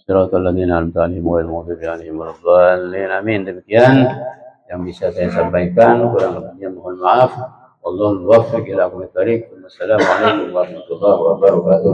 صراط الذين أنعمت عليهم غير المغضوب عليهم ولا الضالين آمين. Demikian yang bisa saya sampaikan, kurang lebihnya mohon maaf. Wallahu muwaffiq ila aqwamit thariq. Wassalamualaikum warahmatullahi wabarakatuh.